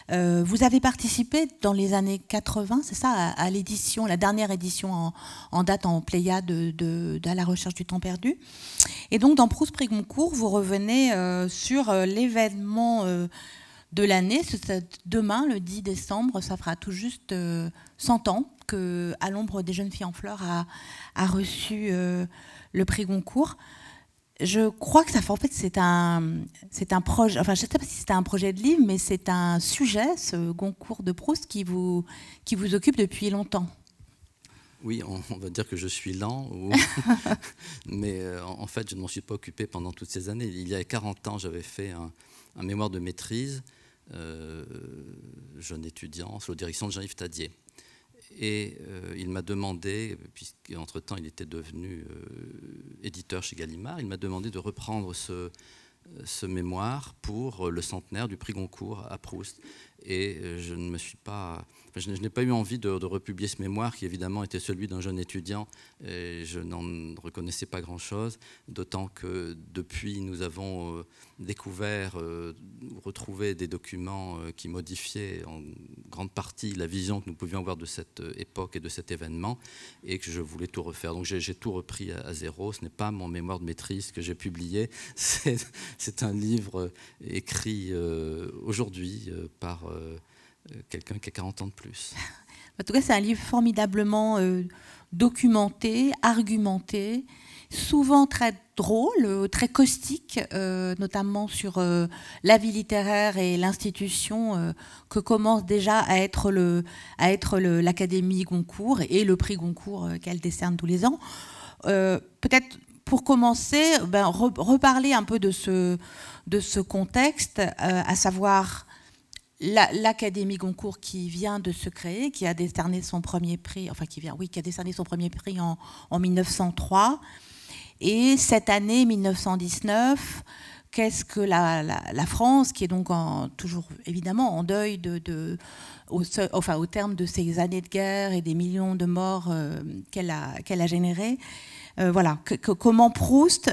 Vous avez participé dans les années 80, c'est ça, à l'édition, la dernière édition en date en Pléiade de À la recherche du temps perdu. Et donc, dans Proust, prix Goncourt, vous revenez sur l'événement de l'année. Demain, le 10 décembre, ça fera tout juste 100 ans que À l'ombre des jeunes filles en fleurs a reçu le prix Goncourt. Je crois que ça fait, en fait, c'est un projet, enfin je ne sais pas si c'était un projet de livre, mais c'est un sujet, ce Goncourt de Proust, qui vous occupe depuis longtemps. Oui, on va dire que je suis lent, mais en fait, je ne m'en suis pas occupé pendant toutes ces années. Il y a 40 ans, j'avais fait un mémoire de maîtrise, jeune étudiant, sous la direction de Jean-Yves Tadier. Et il m'a demandé, puisqu'entre-temps il était devenu éditeur chez Gallimard, il m'a demandé de reprendre ce mémoire pour le centenaire du prix Goncourt à Proust. Et je n'ai pas eu envie de republier ce mémoire qui évidemment était celui d'un jeune étudiant, et je n'en reconnaissais pas grand-chose, d'autant que depuis nous avons découvert, retrouvé des documents qui modifiaient en grande partie la vision que nous pouvions avoir de cette époque et de cet événement, et que je voulais tout refaire. Donc j'ai tout repris à zéro. Ce n'est pas mon mémoire de maîtrise que j'ai publié, c'est un livre écrit aujourd'hui par quelqu'un qui a 40 ans de plus. En tout cas, c'est un livre formidablement documenté, argumenté, souvent très drôle, très caustique, notamment sur la vie littéraire et l'institution que commence déjà à être l'Académie Goncourt et le prix Goncourt qu'elle décerne tous les ans. Peut-être pour commencer, reparler un peu de ce contexte, à savoir l'Académie Goncourt qui vient de se créer, qui a décerné son premier prix, qui a décerné son premier prix en 1903. Et cette année 1919, qu'est-ce que la France, qui est donc toujours évidemment en deuil au terme de ces années de guerre et des millions de morts qu'elle a générés, voilà, comment Proust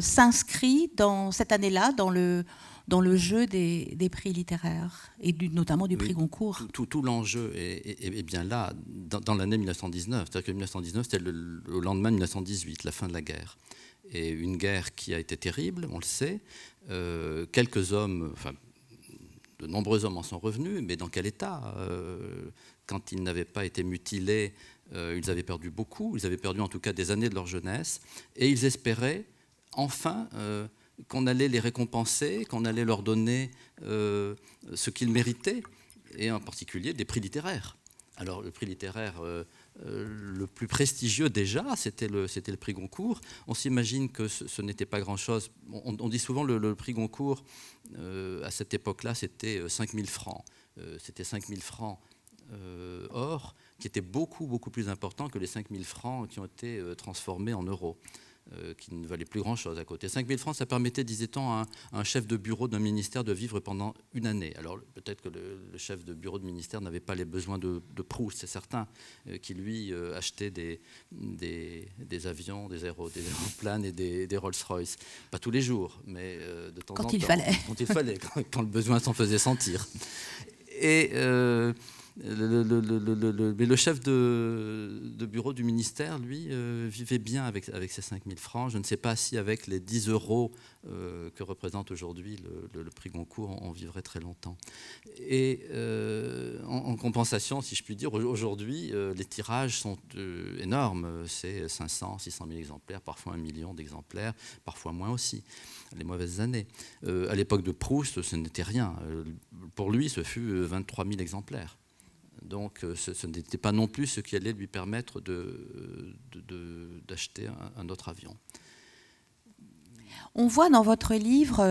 s'inscrit dans cette année-là dans le jeu des prix littéraires, et notamment du prix Goncourt. Tout l'enjeu est bien là, dans l'année 1919. C'est-à-dire que 1919, c'était le lendemain de 1918, la fin de la guerre. Et une guerre qui a été terrible, on le sait. Quelques hommes, de nombreux hommes en sont revenus, mais dans quel état? Quand ils n'avaient pas été mutilés, ils avaient perdu beaucoup. Ils avaient perdu en tout cas des années de leur jeunesse. Et ils espéraient enfin qu'on allait les récompenser, qu'on allait leur donner ce qu'ils méritaient, et en particulier des prix littéraires. Alors le prix littéraire le plus prestigieux déjà, c'était le prix Goncourt. On s'imagine que ce n'était pas grand-chose. On dit souvent le prix Goncourt, à cette époque-là, c'était 5 000 francs. C'était 5 000 francs or, qui était beaucoup, beaucoup plus important que les 5 000 francs qui ont été transformés en euros. qui ne valait plus grand-chose à côté. 5 000 francs, ça permettait, disait-on, à un chef de bureau d'un ministère de vivre pendant une année. Alors peut-être que le chef de bureau de ministère n'avait pas les besoins de Proust, c'est certain, qui lui achetait des avions, des aéroplanes et des Rolls-Royce. Pas tous les jours, mais de temps en temps. Quand il fallait. Quand il fallait, quand le besoin s'en faisait sentir. Et mais le chef de bureau du ministère, lui, vivait bien avec ces 5 000 francs. Je ne sais pas si avec les 10 € que représente aujourd'hui le prix Goncourt, on vivrait très longtemps. Et en compensation, si je puis dire, aujourd'hui, les tirages sont énormes. C'est 500, 600 000 exemplaires, parfois 1 million d'exemplaires, parfois moins aussi, les mauvaises années. À l'époque de Proust, ce n'était rien. Pour lui, ce fut 23 000 exemplaires. Donc ce n'était pas non plus ce qui allait lui permettre d'acheter un autre avion. On voit dans votre livre,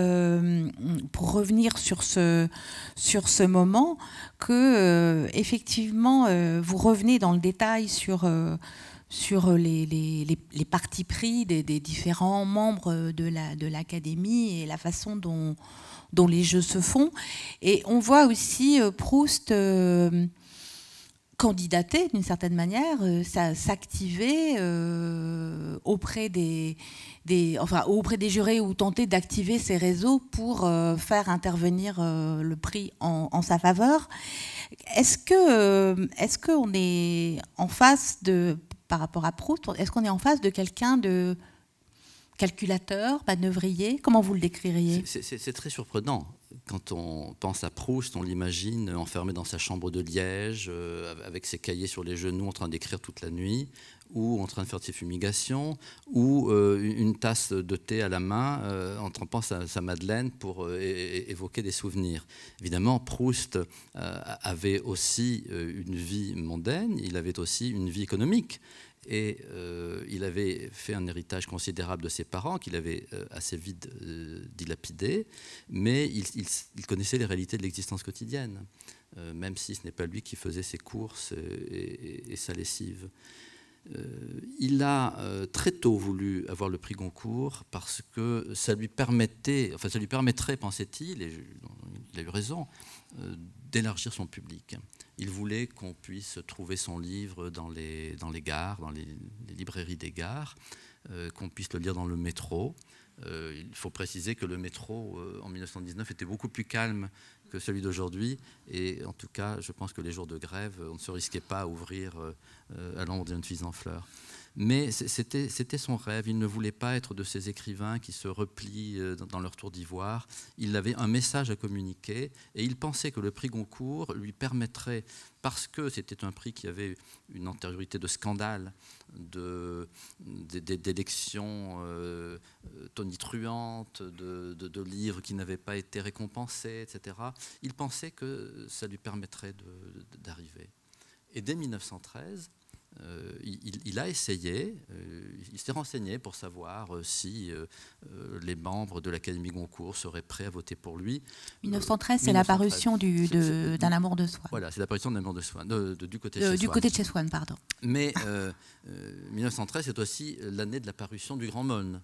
pour revenir sur ce moment, que effectivement vous revenez dans le détail sur les partis pris des différents membres de l'Académie et la façon dont les jeux se font. Et on voit aussi Proust candidater d'une certaine manière, s'activer auprès des jurés ou tenter d'activer ces réseaux pour faire intervenir le prix en sa faveur. Est-ce qu'on est en face par rapport à Proust, est-ce qu'on est en face de quelqu'un de calculateur, manœuvrier? Comment vous le décririez? C'est très surprenant. Quand on pense à Proust, on l'imagine enfermé dans sa chambre de liège, avec ses cahiers sur les genoux, en train d'écrire toute la nuit, ou en train de faire de ses fumigations, ou une tasse de thé à la main, en trempant sa madeleine pour évoquer des souvenirs. Évidemment, Proust avait aussi une vie mondaine, il avait aussi une vie économique. Et il avait fait un héritage considérable de ses parents, qu'il avait assez vite dilapidé, mais il connaissait les réalités de l'existence quotidienne, même si ce n'est pas lui qui faisait ses courses et sa lessive. Il a très tôt voulu avoir le prix Goncourt parce que ça lui permettrait, pensait-il, et il a eu raison, d'élargir son public. Il voulait qu'on puisse trouver son livre dans les gares, dans les librairies des gares, qu'on puisse le lire dans le métro. Il faut préciser que le métro, en 1919, était beaucoup plus calme que celui d'aujourd'hui. Et en tout cas, je pense que les jours de grève, on ne se risquait pas à ouvrir à l'ombre d'une fille en fleurs. Mais c'était son rêve. Il ne voulait pas être de ces écrivains qui se replient dans leur tour d'ivoire. Il avait un message à communiquer et il pensait que le prix Goncourt lui permettrait, parce que c'était un prix qui avait une antériorité de scandale, d'élections tonitruantes, de livres qui n'avaient pas été récompensés, etc. Il pensait que ça lui permettrait d'arriver. Et dès 1913, il a essayé, il s'est renseigné pour savoir si les membres de l'Académie Goncourt seraient prêts à voter pour lui. 1913, c'est l'apparition d'un amour de soi. Voilà, c'est l'apparition d'un amour de soi, du côté de chez Swann, pardon. Mais 1913, c'est aussi l'année de l'apparition du Grand Mône.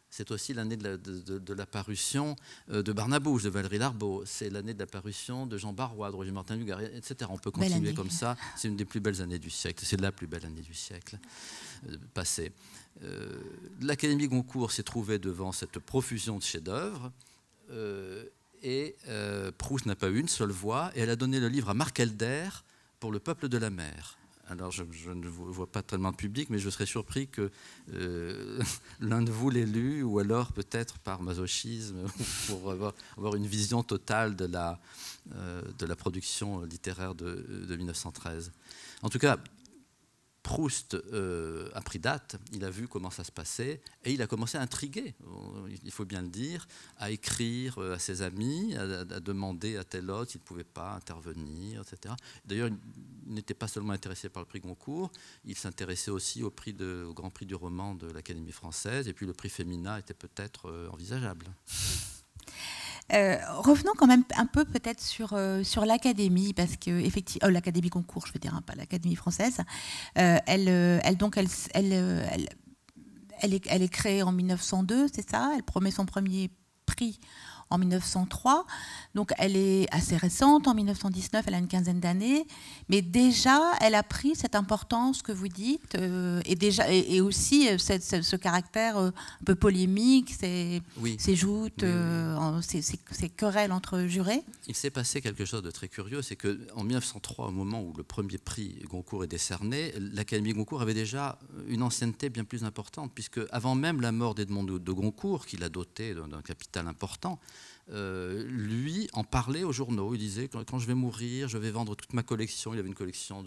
C'est aussi l'année de l'apparition de Barnabouche, de Valéry Larbaud. C'est l'année de l'apparition de Jean Barrois, de Roger Martin-Lugar, etc. On peut continuer comme ça. C'est une des plus belles années du siècle. C'est la plus belle année du siècle passé. L'Académie Goncourt s'est trouvée devant cette profusion de chefs-d'œuvre. Et Proust n'a pas eu une seule voix. Et elle a donné le livre à Marc Helder pour Le peuple de la mer. Alors, je ne vois pas tellement de public, mais je serais surpris que l'un de vous l'ait lu, ou alors peut-être par masochisme, pour avoir une vision totale de la production littéraire de 1913. En tout cas, Proust a pris date, il a vu comment ça se passait, et il a commencé à intriguer, il faut bien le dire, à écrire à ses amis, à demander à tel autre s'il ne pouvait pas intervenir, etc. D'ailleurs, il n'était pas seulement intéressé par le prix Goncourt, il s'intéressait aussi au Grand Prix du roman de l'Académie française, et puis le prix Femina était peut-être envisageable. Revenons quand même un peu peut-être sur l'Académie, parce que effectivement, l'Académie Goncourt, je veux dire, hein, pas l'Académie française. Elle elle est créée en 1902, c'est ça? Elle promet son premier prix en 1903, donc elle est assez récente, en 1919, elle a une quinzaine d'années, mais déjà elle a pris cette importance que vous dites, et aussi ce caractère un peu polémique, ces joutes, ces querelles entre jurés. Il s'est passé quelque chose de très curieux, c'est qu'en 1903, au moment où le premier prix Goncourt est décerné, l'Académie Goncourt avait déjà une ancienneté bien plus importante, puisque avant même la mort d'Edmond de Goncourt, qui l'a doté d'un capital important, lui en parlait aux journaux. Il disait, quand je vais mourir, je vais vendre toute ma collection. Il avait une collection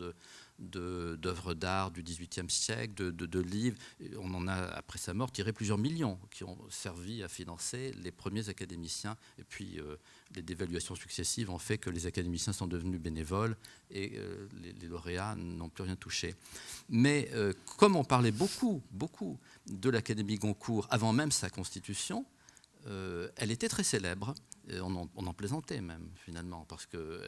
d'œuvres d'art du XVIIIe siècle, de livres. On en a, après sa mort, tiré plusieurs millions qui ont servi à financer les premiers académiciens. Et puis, les dévaluations successives ont fait que les académiciens sont devenus bénévoles et les lauréats n'ont plus rien touché. Mais comme on parlait beaucoup de l'Académie Goncourt avant même sa constitution, elle était très célèbre, on en plaisantait même finalement, parce que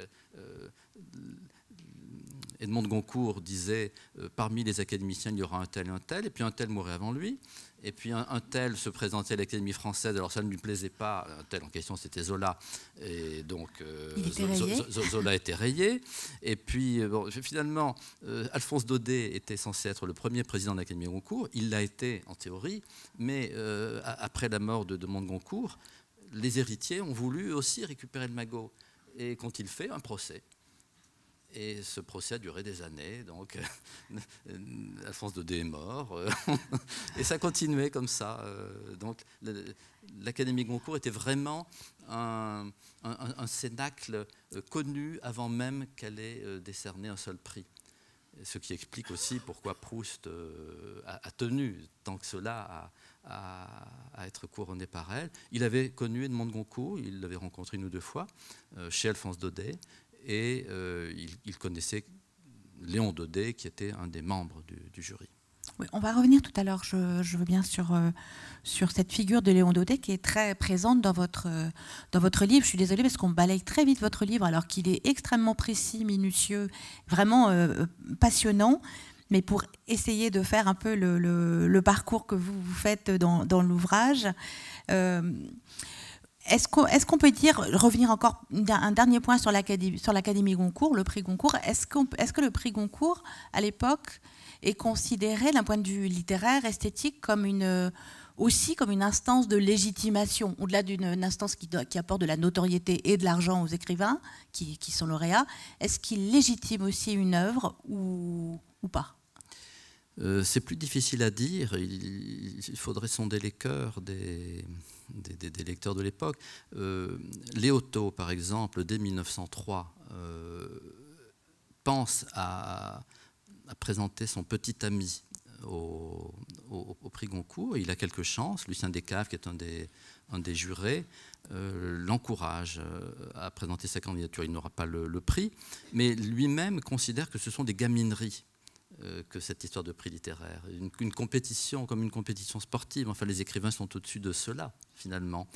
Edmond de Goncourt disait parmi les académiciens il y aura un tel, et puis un tel mourait avant lui, et puis un tel se présentait à l'Académie française, alors ça ne lui plaisait pas, un tel en question c'était Zola, et donc Zola était rayé, et puis finalement Alphonse Daudet était censé être le premier président de l'Académie Goncourt, il l'a été en théorie, mais après la mort de Edmond de Goncourt, les héritiers ont voulu aussi récupérer le magot, et qu'ont-ils fait? Un procès. Et ce procès a duré des années, donc Alphonse Daudet est mort, et ça continuait comme ça. Donc l'Académie Goncourt était vraiment un cénacle connu avant même qu'elle ait décerné un seul prix. Ce qui explique aussi pourquoi Proust a tenu tant que cela à être couronné par elle. Il avait connu Edmond de Goncourt, il l'avait rencontré 1 ou 2 fois chez Alphonse Daudet, et il connaissait Léon Daudet, qui était un des membres du jury. Oui, on va revenir tout à l'heure, je veux bien, sur cette figure de Léon Daudet qui est très présente dans votre livre. Je suis désolée parce qu'on balaye très vite votre livre alors qu'il est extrêmement précis, minutieux, vraiment passionnant. Mais pour essayer de faire un peu le parcours que vous faites dans l'ouvrage, est-ce qu'on peut dire, revenir encore un dernier point sur l'Académie Goncourt, le prix Goncourt, est-ce que le prix Goncourt, à l'époque, est considéré d'un point de vue littéraire, esthétique, aussi comme une instance de légitimation, au-delà d'une instance qui apporte de la notoriété et de l'argent aux écrivains qui sont lauréats, est-ce qu'il légitime aussi une œuvre ou pas? C'est plus difficile à dire. Il faudrait sonder les cœurs des lecteurs de l'époque. Léoto, par exemple, dès 1903, pense à présenter son petit ami au prix Goncourt. Il a quelques chances. Lucien Descaves, qui est un des jurés, l'encourage à présenter sa candidature. Il n'aura pas le prix, mais lui-même considère que ce sont des gamineries que cette histoire de prix littéraire. Une compétition comme une compétition sportive. Enfin, les écrivains sont au-dessus de cela, finalement.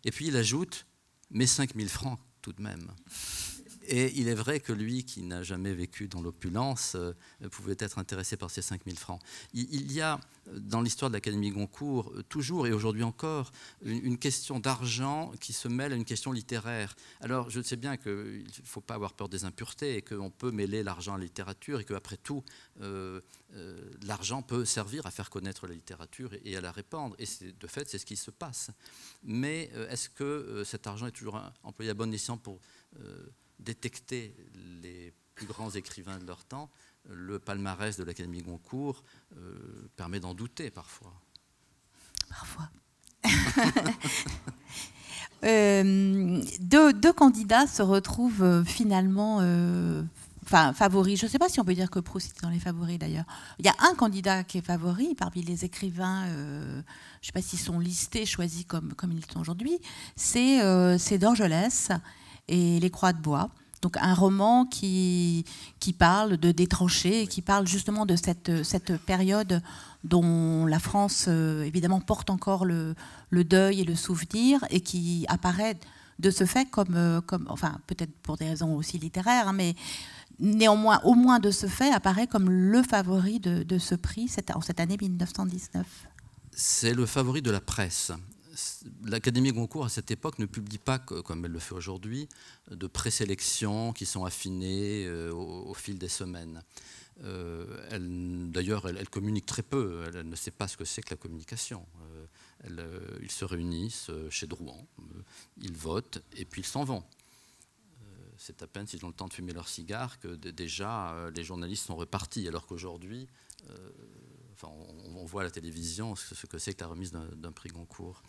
Et puis il ajoute « mais 5 000 francs tout de même ». Et il est vrai que lui, qui n'a jamais vécu dans l'opulence, pouvait être intéressé par ces 5 000 francs. Il y a, dans l'histoire de l'Académie Goncourt, toujours et aujourd'hui encore, une question d'argent qui se mêle à une question littéraire. Alors, je sais bien qu'il ne faut pas avoir peur des impuretés et qu'on peut mêler l'argent à la littérature et qu'après tout, l'argent peut servir à faire connaître la littérature et à la répandre. Et de fait, c'est ce qui se passe. Mais est-ce que cet argent est toujours employé à bon escient pour détecter les plus grands écrivains de leur temps? Le palmarès de l'Académie Goncourt permet d'en douter parfois. Parfois. Deux candidats se retrouvent finalement favoris. Je ne sais pas si on peut dire que Proust était dans les favoris d'ailleurs. Il y a un candidat qui est favori parmi les écrivains, je ne sais pas s'ils sont listés, choisis comme ils sont aujourd'hui, c'est Dorgelès et Les Croix de bois. Donc un roman qui parle des tranchées, qui parle justement de cette période dont la France, évidemment, porte encore le deuil et le souvenir, et qui apparaît de ce fait comme enfin, peut-être pour des raisons aussi littéraires, hein, mais néanmoins, au moins de ce fait, apparaît comme le favori de ce prix en cette année 1919. c'est le favori de la presse. L'Académie Goncourt, à cette époque, ne publie pas, comme elle le fait aujourd'hui, de présélections qui sont affinées au fil des semaines. D'ailleurs, elle communique très peu. Elle ne sait pas ce que c'est que la communication. Ils se réunissent chez Drouan, ils votent et puis ils s'en vont. C'est à peine s'ils ont le temps de fumer leur cigare que déjà les journalistes sont repartis, alors qu'aujourd'hui, on voit à la télévision ce que c'est que la remise d'un prix Goncourt.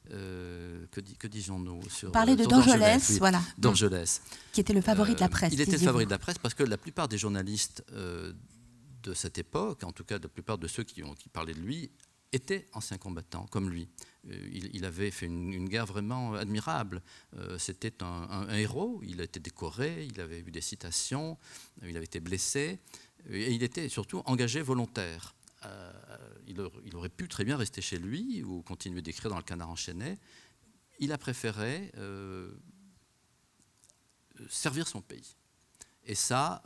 Que disions-nous sur parler de sur Dorgelès, oui, voilà. Dorgelès. Qui était le favori de la presse. Il était le favori de la presse parce que la plupart des journalistes de cette époque, en tout cas la plupart de ceux qui parlaient de lui, étaient anciens combattants comme lui. Il avait fait une guerre vraiment admirable. C'était un héros, il a été décoré, il avait eu des citations, il avait été blessé, et il était surtout engagé volontaire. Il aurait pu très bien rester chez lui ou continuer d'écrire dans le Canard enchaîné. Il a préféré servir son pays. Et ça,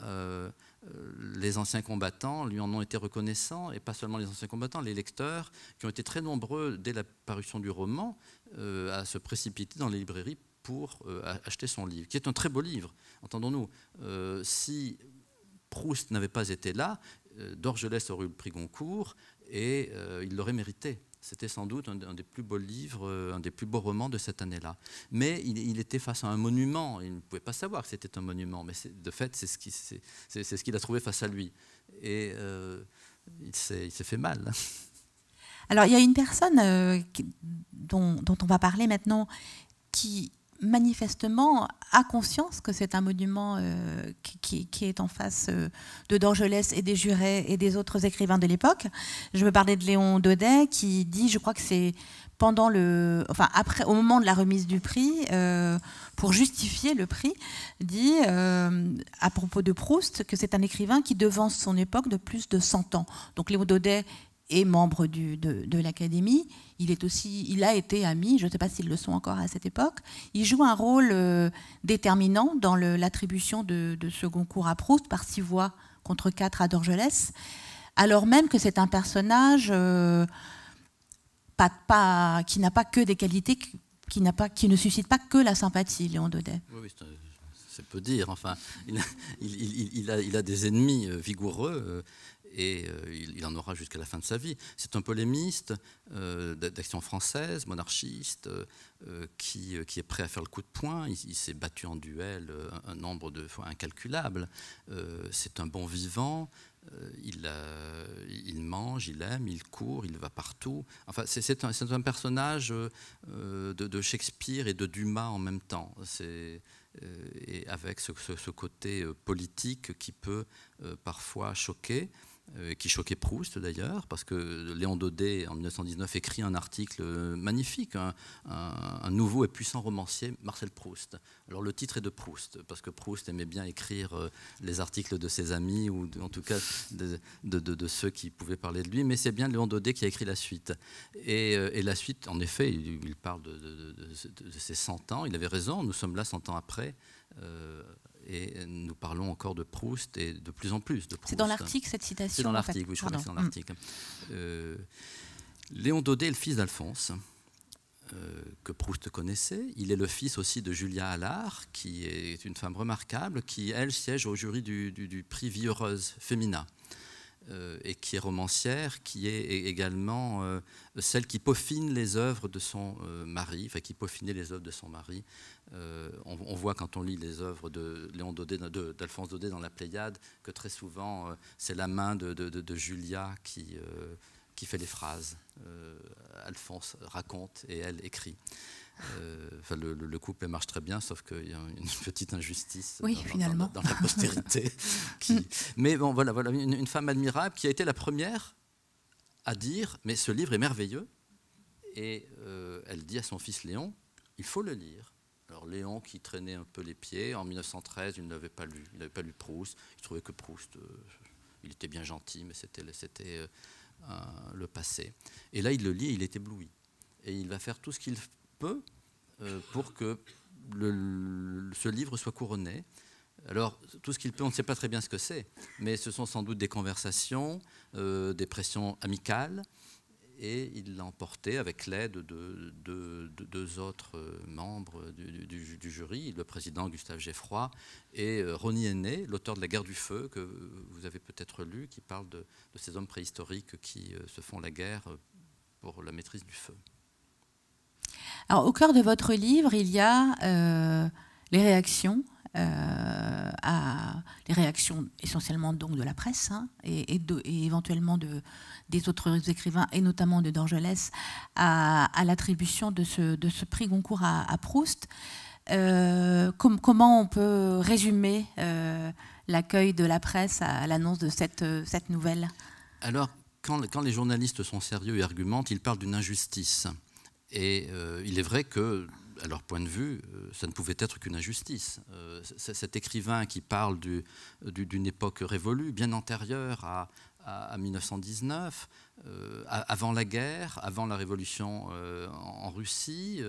les anciens combattants lui en ont été reconnaissants, et pas seulement les anciens combattants, les lecteurs, qui ont été très nombreux dès la parution du roman à se précipiter dans les librairies pour acheter son livre, qui est un très beau livre, entendons-nous. Si Proust n'avait pas été là, Dorgelès aurait eu le prix Goncourt, et il l'aurait mérité. C'était sans doute un des plus beaux livres, un des plus beaux romans de cette année-là. Mais il était face à un monument. Il ne pouvait pas savoir que c'était un monument, mais de fait, c'est ce qu'il a trouvé face à lui. Et il s'est fait mal. Alors, il y a une personne dont on va parler maintenant qui, manifestement, a conscience que c'est un monument qui est en face de Dorgelès et des jurés et des autres écrivains de l'époque. Je veux parler de Léon Daudet qui dit, je crois que c'est après, au moment de la remise du prix, pour justifier le prix, dit à propos de Proust que c'est un écrivain qui devance son époque de plus de 100 ans. Donc Léon Daudet est membre de l'Académie. Il a été ami, je ne sais pas s'ils le sont encore à cette époque. Il joue un rôle déterminant dans l'attribution de ce Goncourt à Proust par 6 voix contre 4 à Dorgelès, alors même que c'est un personnage qui n'a pas que des qualités, qui ne suscite pas que la sympathie, Léon Daudet. Oui, c'est peu dire. Enfin, il a des ennemis vigoureux. Et il en aura jusqu'à la fin de sa vie. C'est un polémiste d'Action française, monarchiste, qui est prêt à faire le coup de poing. Il s'est battu en duel un nombre de fois incalculable. C'est un bon vivant. Il mange, il aime, il court, il va partout. Enfin, c'est un personnage de Shakespeare et de Dumas en même temps. Et avec ce côté politique qui peut parfois choquer. Qui choquait Proust d'ailleurs, parce que Léon Daudet en 1919 écrit un article magnifique, un nouveau et puissant romancier, Marcel Proust. Alors le titre est de Proust, parce que Proust aimait bien écrire les articles de ses amis, ou en tout cas de ceux qui pouvaient parler de lui, mais c'est bien Léon Daudet qui a écrit la suite. Et la suite, en effet, il parle de ses 100 ans, il avait raison, nous sommes là 100 ans après, et nous parlons encore de Proust et de plus en plus de Proust. C'est dans l'article, cette citation? C'est dans l'article, oui, je crois que c'est dans l'article. Léon Daudet est le fils d'Alphonse, que Proust connaissait. Il est le fils aussi de Julia Allard, qui est une femme remarquable, qui, elle, siège au jury du prix Vie heureuse féminin. Et qui est romancière, qui est également celle qui peaufine les œuvres de son mari, enfin qui peaufinait les œuvres de son mari. On voit quand on lit les œuvres de Léon Daudet, d'Alphonse Daudet dans la Pléiade, que très souvent c'est la main de Julia qui fait les phrases. Alphonse raconte et elle écrit. Le couple marche très bien, sauf qu'il y a une petite injustice dans la postérité. Mais bon, voilà une femme admirable qui a été la première à dire « mais ce livre est merveilleux ». Et elle dit à son fils Léon « il faut le lire ». Alors Léon, qui traînait un peu les pieds, en 1913, il n'avait pas lu Proust. Il trouvait que Proust, il était bien gentil, mais c'était le passé. Et là, il le lit et il est ébloui. Et il va faire tout ce qu'il peut pour que ce livre soit couronné. Alors, tout ce qu'il peut, on ne sait pas très bien ce que c'est, mais ce sont sans doute des conversations, des pressions amicales, et il l'a emporté avec l'aide de deux autres membres du jury, le président Gustave Geffroy et Rosny Henné, l'auteur de La guerre du feu, que vous avez peut-être lu, qui parle de ces hommes préhistoriques qui se font la guerre pour la maîtrise du feu. Alors, au cœur de votre livre, il y a les réactions, les réactions essentiellement donc de la presse, hein, et éventuellement des autres écrivains, et notamment de Dorgelès, à l'attribution de ce prix Goncourt à Proust. Comment on peut résumer l'accueil de la presse à l'annonce de cette nouvelle? Alors, quand les journalistes sont sérieux et argumentent, ils parlent d'une injustice. Et il est vrai que, à leur point de vue, ça ne pouvait être qu'une injustice. Cet écrivain qui parle d'une époque révolue, bien antérieure à 1919, avant la guerre, avant la révolution en Russie,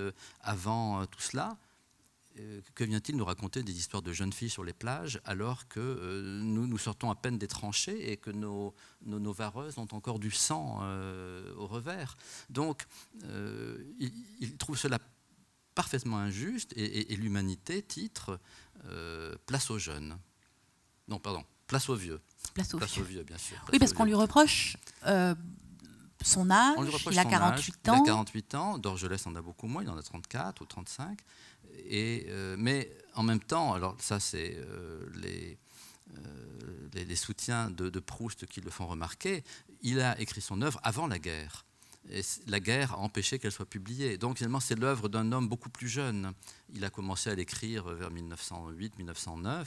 avant tout cela, que vient-il nous raconter des histoires de jeunes filles sur les plages alors que nous sortons à peine des tranchées et que nos vareuses ont encore du sang au revers. Donc, il trouve cela parfaitement injuste et l'Humanité titre Place aux jeunes. Non, pardon, Place aux vieux. Place aux vieux, bien sûr. Oui, parce qu'on lui reproche son âge, il a 48 ans. Il a 48 ans, Dorgelès en a beaucoup moins, il en a 34 ou 35. Mais en même temps, alors ça c'est les soutiens de Proust qui le font remarquer, il a écrit son œuvre avant la guerre. Et la guerre a empêché qu'elle soit publiée. Donc finalement c'est l'œuvre d'un homme beaucoup plus jeune. Il a commencé à l'écrire vers 1908-1909.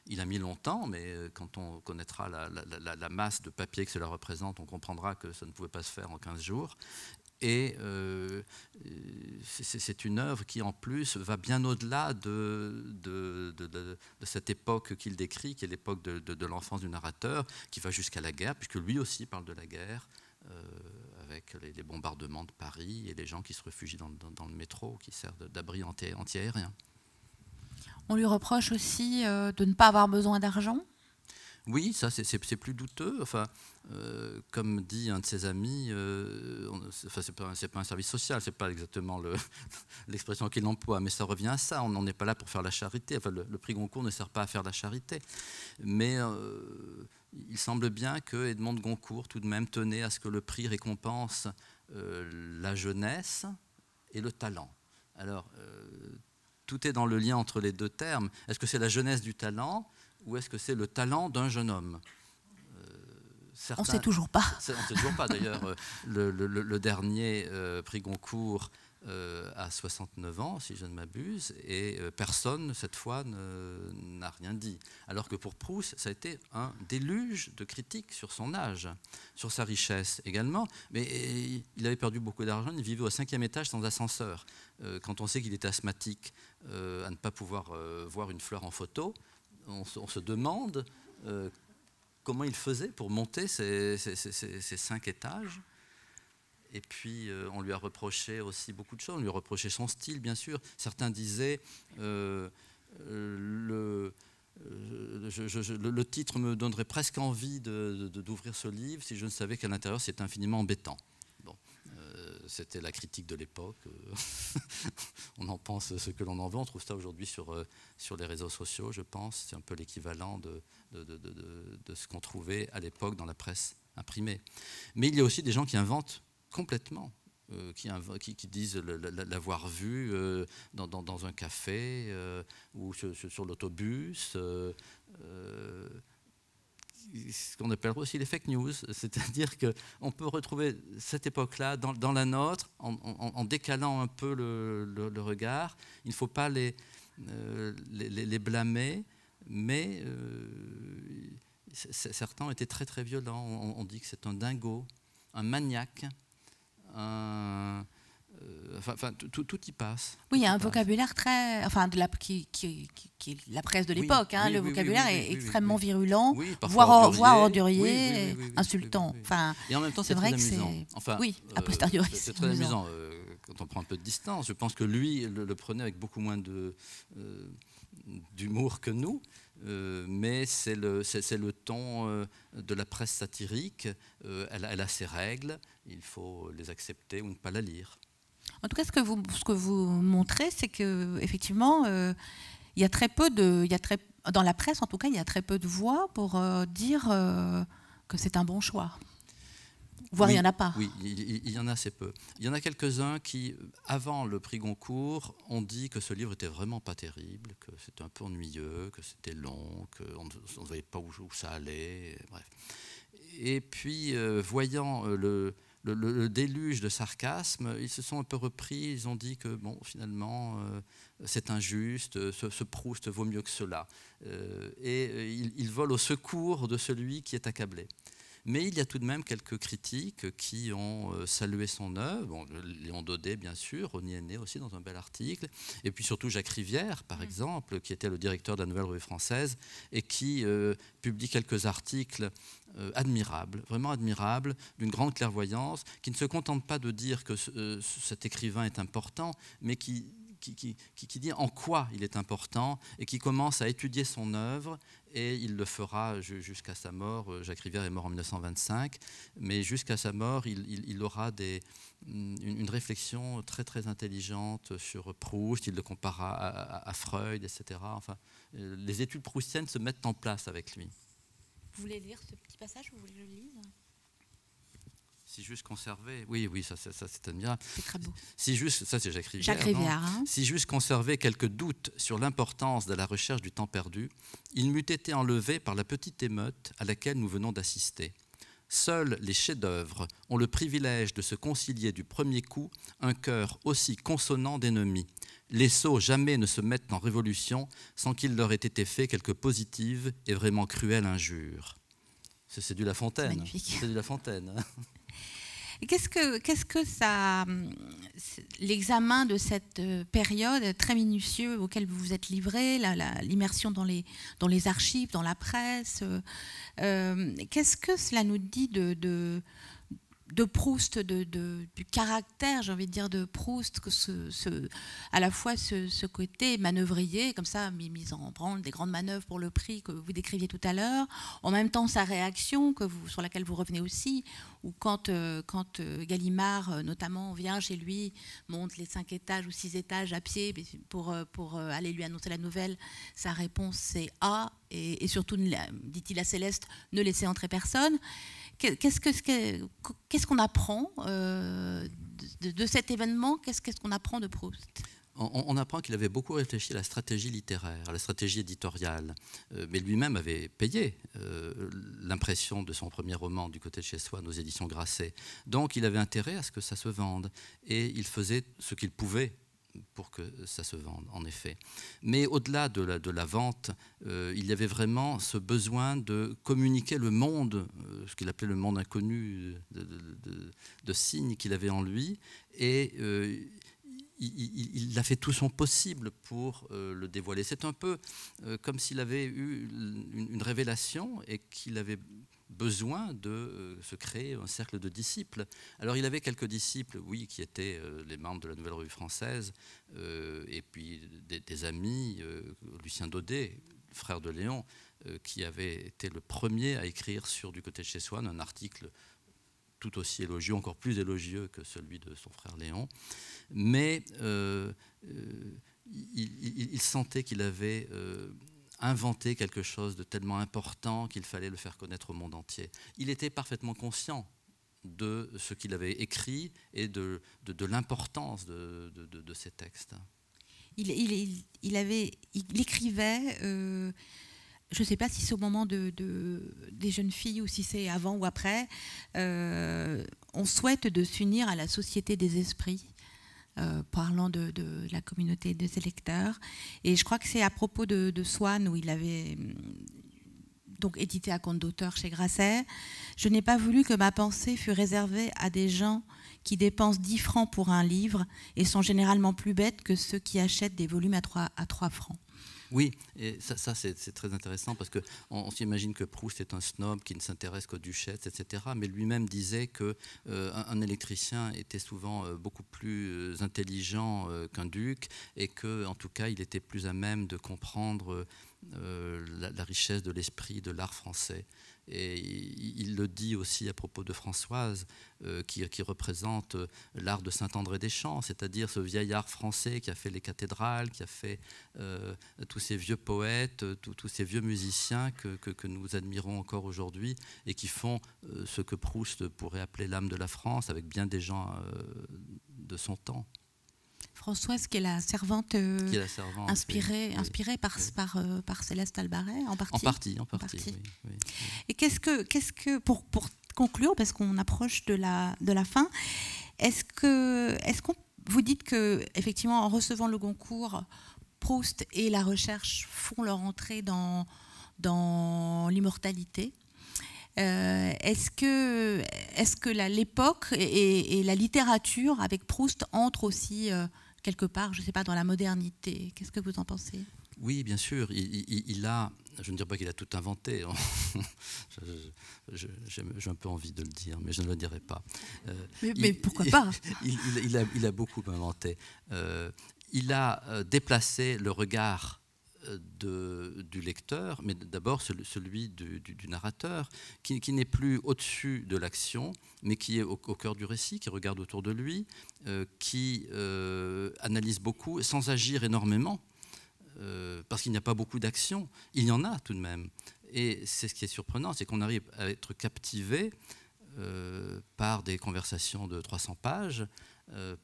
Il a mis longtemps, mais quand on connaîtra la masse de papier que cela représente, on comprendra que ça ne pouvait pas se faire en 15 jours. Et c'est une œuvre qui, en plus, va bien au-delà de cette époque qu'il décrit, qui est l'époque de l'enfance du narrateur, qui va jusqu'à la guerre, puisque lui aussi parle de la guerre, avec les bombardements de Paris et les gens qui se réfugient dans le métro, qui sert d'abri anti-aérien. On lui reproche aussi de ne pas avoir besoin d'argent. Oui, ça c'est plus douteux. Enfin, comme dit un de ses amis, c'est pas un service social, c'est pas exactement l'expression qu'il emploie, mais ça revient à ça. On n'en est pas là pour faire la charité. Enfin, le prix Goncourt ne sert pas à faire la charité, mais il semble bien que Edmond de Goncourt, tout de même, tenait à ce que le prix récompense la jeunesse et le talent. Alors, tout est dans le lien entre les deux termes. Est-ce que c'est la jeunesse du talent? Ou est-ce que c'est le talent d'un jeune homme? On ne sait toujours pas. On ne sait toujours pas. D'ailleurs, le dernier prix Goncourt a 69 ans, si je ne m'abuse, et personne, cette fois, n'a rien dit. Alors que pour Proust, ça a été un déluge de critiques sur son âge, sur sa richesse également. Mais il avait perdu beaucoup d'argent, il vivait au 5e étage sans ascenseur. Quand on sait qu'il était asthmatique, à ne pas pouvoir voir une fleur en photo, on se demande comment il faisait pour monter ces 5 étages. Et puis, on lui a reproché aussi beaucoup de choses. On lui a reproché son style, bien sûr. Certains disaient le titre me donnerait presque envie d'ouvrir ce livre si je ne savais qu'à l'intérieur, c'est infiniment embêtant. C'était la critique de l'époque. On en pense ce que l'on en veut. On trouve ça aujourd'hui sur les réseaux sociaux, je pense. C'est un peu l'équivalent de ce qu'on trouvait à l'époque dans la presse imprimée. Mais il y a aussi des gens qui inventent complètement, qui disent l'avoir vu dans un café ou sur l'autobus. Ce qu'on appelle aussi les fake news, c'est-à-dire qu'on peut retrouver cette époque-là dans la nôtre en décalant un peu le regard. Il ne faut pas les blâmer, mais certains ont été très très violents. On dit que c'est un dingo, un maniaque, tout y passe. Oui, il y a un vocabulaire très, enfin, qui est la presse de l'époque. Le vocabulaire est extrêmement virulent, voire ordurier, insultant. Enfin, et en même temps, c'est très amusant. A posteriori, c'est très amusant. Quand on prend un peu de distance, je pense que lui le prenait avec beaucoup moins d'humour que nous. Mais c'est le ton de la presse satirique. Elle a ses règles, il faut les accepter ou ne pas la lire. En tout cas, ce que vous montrez, c'est qu'effectivement, il y a très peu dans la presse, en tout cas, il y a très peu de voix pour dire que c'est un bon choix. Voire il n'y en a pas. Oui, il y en a assez peu. Il y en a quelques-uns qui, avant le prix Goncourt, ont dit que ce livre était vraiment pas terrible, que c'était un peu ennuyeux, que c'était long, qu'on ne voyait pas où ça allait, bref. Et puis, voyant le déluge de sarcasme, ils se sont un peu repris, ils ont dit que, bon, finalement, c'est injuste, ce Proust vaut mieux que cela. Et ils volent au secours de celui qui est accablé. Mais il y a tout de même quelques critiques qui ont salué son œuvre. Bon, Léon Daudet, bien sûr, Rosny Aîné aussi, dans un bel article. Et puis surtout Jacques Rivière, par exemple, qui était le directeur de la Nouvelle Revue Française et qui publie quelques articles admirables, vraiment admirables, d'une grande clairvoyance, qui ne se contente pas de dire que cet écrivain est important, mais qui dit en quoi il est important et qui commence à étudier son œuvre, et il le fera jusqu'à sa mort. Jacques Rivière est mort en 1925, mais jusqu'à sa mort, il aura une réflexion très très intelligente sur Proust. Il le compara à Freud, etc. Enfin, les études proustiennes se mettent en place avec lui. Vous voulez lire ce petit passage ou vous voulez que je le lise ? Si juste conserver, oui, ça c'est admirable. C'est très beau. Si juste, ça c'est Jacques Rivière. Jacques Rivière, hein. Si juste conserver quelques doutes sur l'importance de la recherche du temps perdu, il m'eût été enlevé par la petite émeute à laquelle nous venons d'assister. Seuls les chefs-d'œuvre ont le privilège de se concilier du premier coup un cœur aussi consonant d'ennemis. Les sots jamais ne se mettent en révolution sans qu'il leur ait été fait quelque positive et vraiment cruelle injure. C'est du La Fontaine. C'est magnifique. C'est du La Fontaine. Qu'est-ce que ça, l'examen de cette période très minutieux auquel vous vous êtes livré, l'immersion dans les archives, dans la presse, qu'est-ce que cela nous dit de Proust, du caractère, j'ai envie de dire, de Proust, que à la fois ce côté manœuvrier, comme ça, mis en branle, des grandes manœuvres pour le prix que vous décriviez tout à l'heure, en même temps sa réaction sur laquelle vous revenez aussi, ou quand Gallimard, notamment, vient chez lui, monte les 5 étages ou 6 étages à pied pour aller lui annoncer la nouvelle, sa réponse c'est « Ah », et surtout, dit-il à Céleste, ne laissez entrer personne. Qu'est-ce qu'on apprend de cet événement? Qu'est-ce qu'on apprend de Proust? On apprend qu'il avait beaucoup réfléchi à la stratégie littéraire, à la stratégie éditoriale, mais lui-même avait payé l'impression de son premier roman Du côté de chez soi, aux éditions Grasset. Donc il avait intérêt à ce que ça se vende, et il faisait ce qu'il pouvait pour que ça se vende, en effet. Mais au-delà de la vente, il y avait vraiment ce besoin de communiquer le monde, ce qu'il appelait le monde inconnu de signes qu'il avait en lui, et il a fait tout son possible pour le dévoiler. C'est un peu comme s'il avait eu une révélation et qu'il avait besoin de se créer un cercle de disciples. Alors il avait quelques disciples, oui, qui étaient les membres de la Nouvelle Revue Française, et puis des amis, Lucien Daudet, frère de Léon, qui avait été le premier à écrire sur Du côté de chez soi, un article tout aussi élogieux, encore plus élogieux que celui de son frère Léon. Mais il sentait qu'il avait inventé quelque chose de tellement important qu'il fallait le faire connaître au monde entier. Il était parfaitement conscient de ce qu'il avait écrit et de l'importance de ces textes. Il écrivait, je ne sais pas si c'est au moment des jeunes filles ou si c'est avant ou après, on souhaite de s'unir à la société des esprits. Parlant de la communauté de ses lecteurs. Et je crois que c'est à propos de Swann où il avait donc édité à compte d'auteur chez Grasset. Je n'ai pas voulu que ma pensée fût réservée à des gens qui dépensent 10 francs pour un livre et sont généralement plus bêtes que ceux qui achètent des volumes à 3 francs. Oui, et ça c'est très intéressant parce qu'on s'imagine que Proust est un snob qui ne s'intéresse qu'aux duchesses, etc. Mais lui-même disait qu'un électricien était souvent beaucoup plus intelligent qu'un duc et qu'en tout cas il était plus à même de comprendre la richesse de l'esprit de l'art français. Et il le dit aussi à propos de Françoise, qui représente l'art de Saint-André-des-Champs, c'est-à-dire ce vieil art français qui a fait les cathédrales, qui a fait tous ces vieux poètes, tous ces vieux musiciens que nous admirons encore aujourd'hui et qui font ce que Proust pourrait appeler l'âme de la France, avec bien des gens de son temps. Françoise, qui est la servante, inspirée par Céleste Albaret, en partie. En partie. Oui. Et qu'est-ce que pour conclure, parce qu'on approche de la fin, est-ce qu'on vous dites que effectivement en recevant le Goncourt, Proust et la recherche font leur entrée dans l'immortalité? Est-ce que l'époque et la littérature avec Proust entrent aussi quelque part, je ne sais pas, dans la modernité? Qu'est-ce que vous en pensez? Oui, bien sûr. Il a, je ne dirais pas qu'il a tout inventé. J'ai un peu envie de le dire, mais je ne le dirai pas. Mais pourquoi pas? Il a beaucoup inventé. Il a déplacé le regard du lecteur, mais d'abord celui du narrateur, qui n'est plus au-dessus de l'action, mais qui est au cœur du récit, qui regarde autour de lui, qui analyse beaucoup, sans agir énormément, parce qu'il n'y a pas beaucoup d'action. Il y en a tout de même. Et c'est ce qui est surprenant, c'est qu'on arrive à être captivé par des conversations de 300 pages,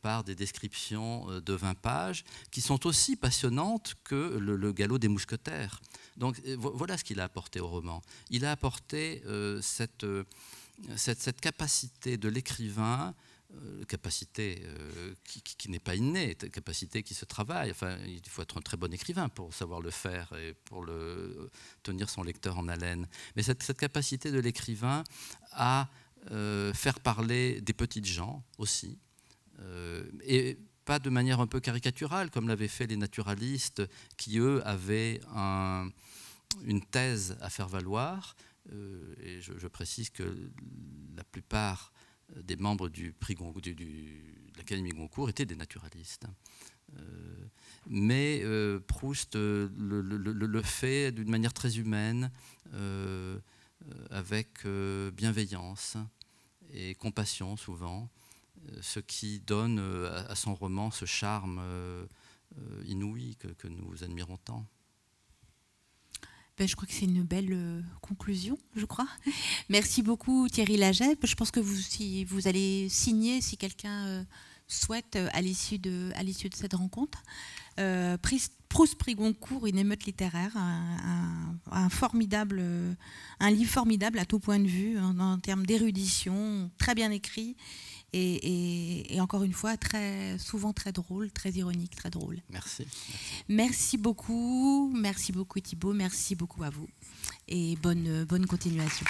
par des descriptions de 20 pages, qui sont aussi passionnantes que le Galop des mousquetaires. Donc voilà ce qu'il a apporté au roman. Il a apporté cette capacité de l'écrivain, capacité qui n'est pas innée, capacité qui se travaille. Enfin, il faut être un très bon écrivain pour savoir le faire et pour tenir son lecteur en haleine. Mais cette capacité de l'écrivain à faire parler des petites gens aussi, et pas de manière un peu caricaturale comme l'avaient fait les naturalistes qui eux avaient une thèse à faire valoir, et je précise que la plupart des membres du prix de l'Académie Goncourt étaient des naturalistes, mais Proust le fait d'une manière très humaine, avec bienveillance et compassion souvent, ce qui donne à son roman ce charme inouï que nous admirons tant. Je crois que c'est une belle conclusion, je crois. Merci beaucoup Thierry Laget. Je pense que vous allez signer si quelqu'un souhaite à l'issue de cette rencontre. Proust prix Goncourt, une émeute littéraire, un livre formidable à tout point de vue, en termes d'érudition, très bien écrit. Et encore une fois, souvent très drôle, très ironique, très drôle. Merci. Merci beaucoup Thibaut, merci beaucoup à vous. Et bonne continuation.